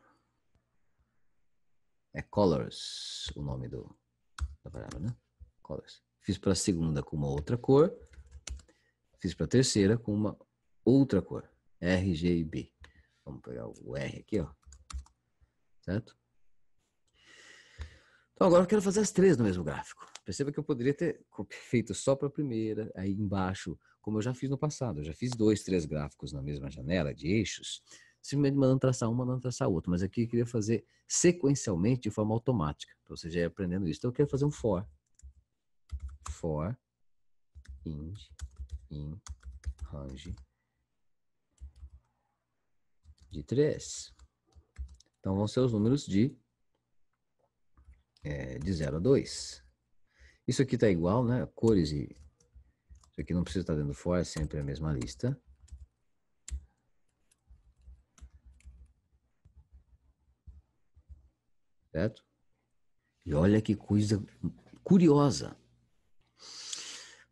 É colors o nome da variável, né? Colors. Fiz para a segunda com uma outra cor. Fiz para a terceira com uma outra cor. R, G e B. Vamos pegar o R aqui, ó. Certo? Então agora eu quero fazer as três no mesmo gráfico. Perceba que eu poderia ter feito só para a primeira, aí embaixo, como eu já fiz no passado. Eu já fiz 2, 3 gráficos na mesma janela de eixos, simplesmente mandando traçar um, mandando traçar outro. Mas aqui eu queria fazer sequencialmente de forma automática, para você já ir aprendendo isso. Então eu quero fazer um for. For, ind, in, range de 3. Então vão ser os números de 0 a 2. Isso aqui está igual, né? Cores e... Isso aqui não precisa estar dentro do for, é sempre a mesma lista. Certo? E olha que coisa curiosa.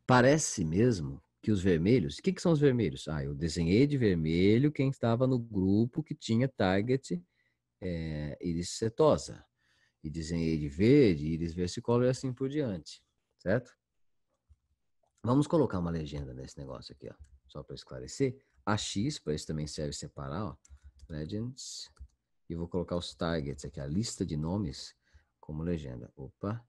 Parece mesmo que os vermelhos... O que são os vermelhos? Ah, eu desenhei de vermelho quem estava no grupo que tinha target íris setosa. E desenhei de verde, íris versicolor e assim por diante. Certo? Vamos colocar uma legenda nesse negócio aqui, ó. Só para esclarecer. A X, para isso também serve separar, ó. Legends. E vou colocar os targets aqui, a lista de nomes, como legenda. Opa.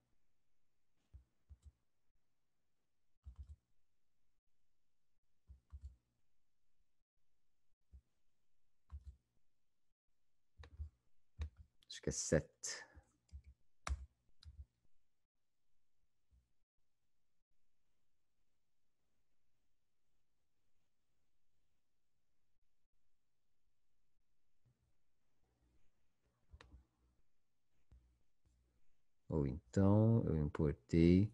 Acho que é set. Ou então eu importei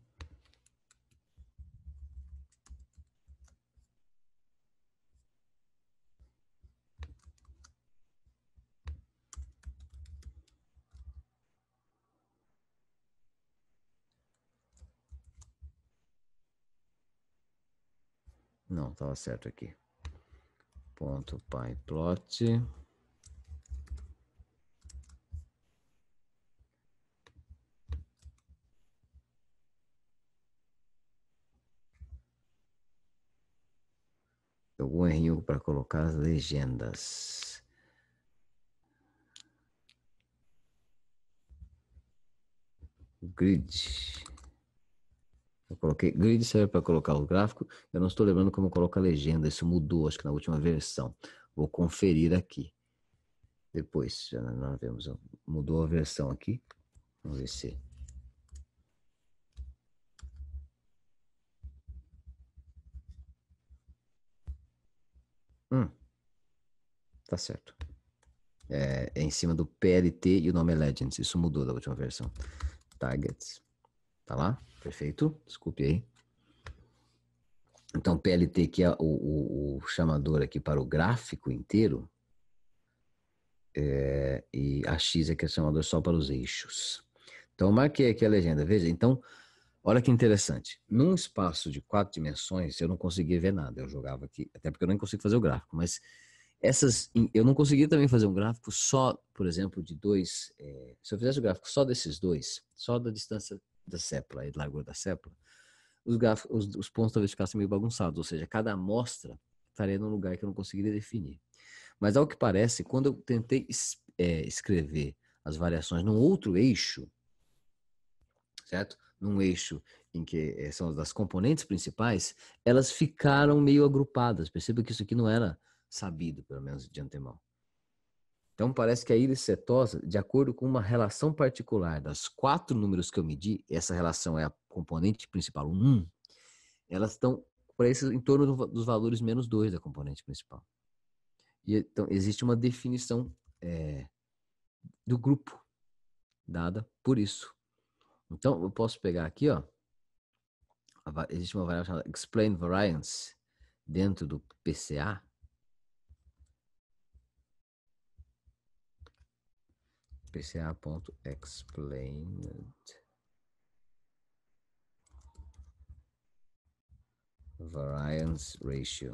não, estava certo aqui. Ponto pyplot. Algum errinho para colocar as legendas. Grid. Eu coloquei grid serve para colocar o gráfico. Eu não estou lembrando como coloca a legenda. Isso mudou, acho que na última versão. Vou conferir aqui. Depois, já nós vemos. Mudou a versão aqui. Vamos ver se. Tá certo. É em cima do PLT e o nome é Legends. Isso mudou da última versão. Targets. Tá lá? Perfeito. Desculpe aí. Então, PLT, que é o chamador aqui para o gráfico inteiro, e a X é que é o chamador só para os eixos. Então, eu marquei aqui a legenda. Veja, então, olha que interessante. Num espaço de 4 dimensões, eu não conseguia ver nada. Eu jogava aqui, até porque eu nem consigo fazer o gráfico, mas eu não conseguia também fazer um gráfico só, por exemplo, de dois. Se eu fizesse o gráfico só desses dois, só da distância da sépula e da largura da sépula, os pontos talvez ficassem meio bagunçados, ou seja, cada amostra estaria num lugar que eu não conseguiria definir. Mas ao que parece, quando eu tentei escrever as variações num outro eixo, certo? Num eixo em que são das componentes principais, elas ficaram meio agrupadas. Perceba que isso aqui não era sabido, pelo menos de antemão. Então parece que a íris setosa, de acordo com uma relação particular das 4 números que eu medi, essa relação é a componente principal, o 1, elas estão em torno dos valores menos 2 da componente principal. E, então, existe uma definição do grupo dada por isso. Então, eu posso pegar aqui, ó, existe uma variável chamada Explain Variance dentro do PCA. PCA.explained variance ratio.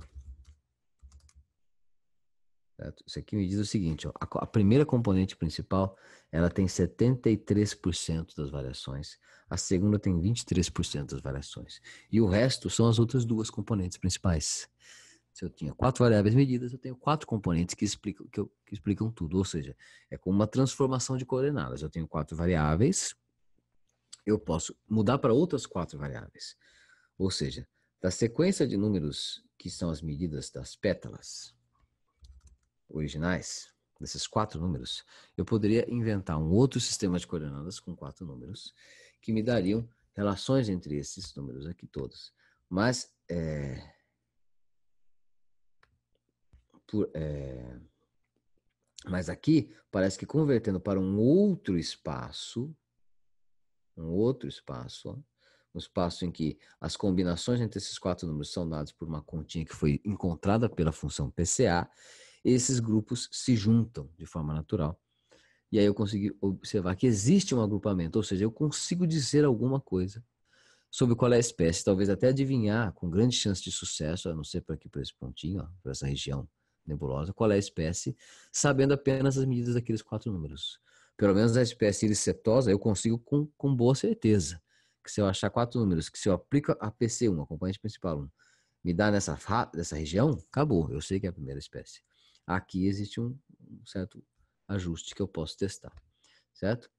Certo? Isso aqui me diz o seguinte, ó, a primeira componente principal, ela tem 73% das variações, a segunda tem 23% das variações, e o resto são as outras duas componentes principais. Se eu tinha 4 variáveis medidas, eu tenho 4 componentes que explicam tudo, ou seja, é como uma transformação de coordenadas. Eu tenho 4 variáveis, eu posso mudar para outras 4 variáveis, ou seja, da sequência de números que são as medidas das pétalas originais, desses 4 números, eu poderia inventar um outro sistema de coordenadas com 4 números que me dariam relações entre esses números aqui todos. Mas, mas aqui parece que convertendo para um outro espaço, ó, um espaço em que as combinações entre esses 4 números são dadas por uma continha que foi encontrada pela função PCA, esses grupos se juntam de forma natural. E aí eu consegui observar que existe um agrupamento, ou seja, eu consigo dizer alguma coisa sobre qual é a espécie, talvez até adivinhar com grande chance de sucesso, a não ser por aqui, por esse pontinho, ó, por essa região nebulosa, qual é a espécie, sabendo apenas as medidas daqueles 4 números. Pelo menos a espécie iriseptosa eu consigo com boa certeza, que se eu achar 4 números, que se eu aplico a PC1, a componente principal 1, me dá nessa região, acabou, eu sei que é a primeira espécie. Aqui existe um certo ajuste que eu posso testar, certo?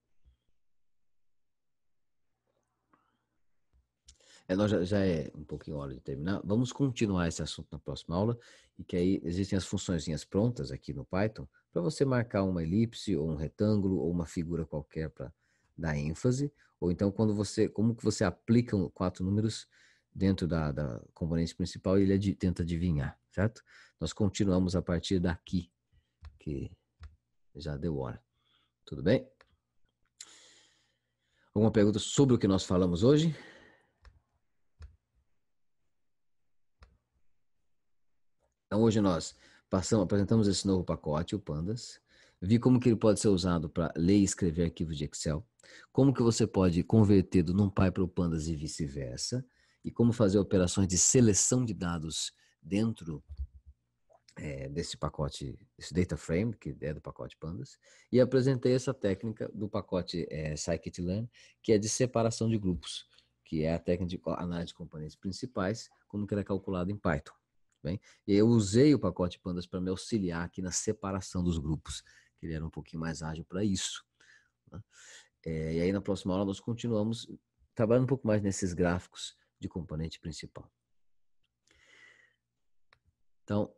Nós já é um pouquinho hora de terminar. Vamos continuar esse assunto na próxima aula, e que aí existem as funçõezinhas prontas aqui no Python para você marcar uma elipse ou um retângulo ou uma figura qualquer para dar ênfase, ou então como que você aplica 4 números dentro da componente principal e ele tenta adivinhar, certo? Nós continuamos a partir daqui, que já deu hora. Tudo bem? Alguma pergunta sobre o que nós falamos hoje? Então hoje nós apresentamos esse novo pacote, o Pandas, vi como que ele pode ser usado para ler e escrever arquivos de Excel, como que você pode converter do NumPy para o Pandas e vice-versa, e como fazer operações de seleção de dados dentro desse pacote, esse data frame, que é do pacote Pandas, e apresentei essa técnica do pacote scikit-learn, que é de separação de grupos, que é a técnica de análise de componentes principais, como que ela é calculada em Python. Bem? E eu usei o pacote Pandas para me auxiliar aqui na separação dos grupos, que ele era um pouquinho mais ágil para isso. Né? E aí na próxima aula nós continuamos trabalhando um pouco mais nesses gráficos de componente principal. Então,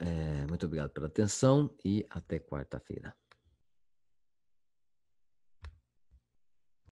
muito obrigado pela atenção e até quarta-feira.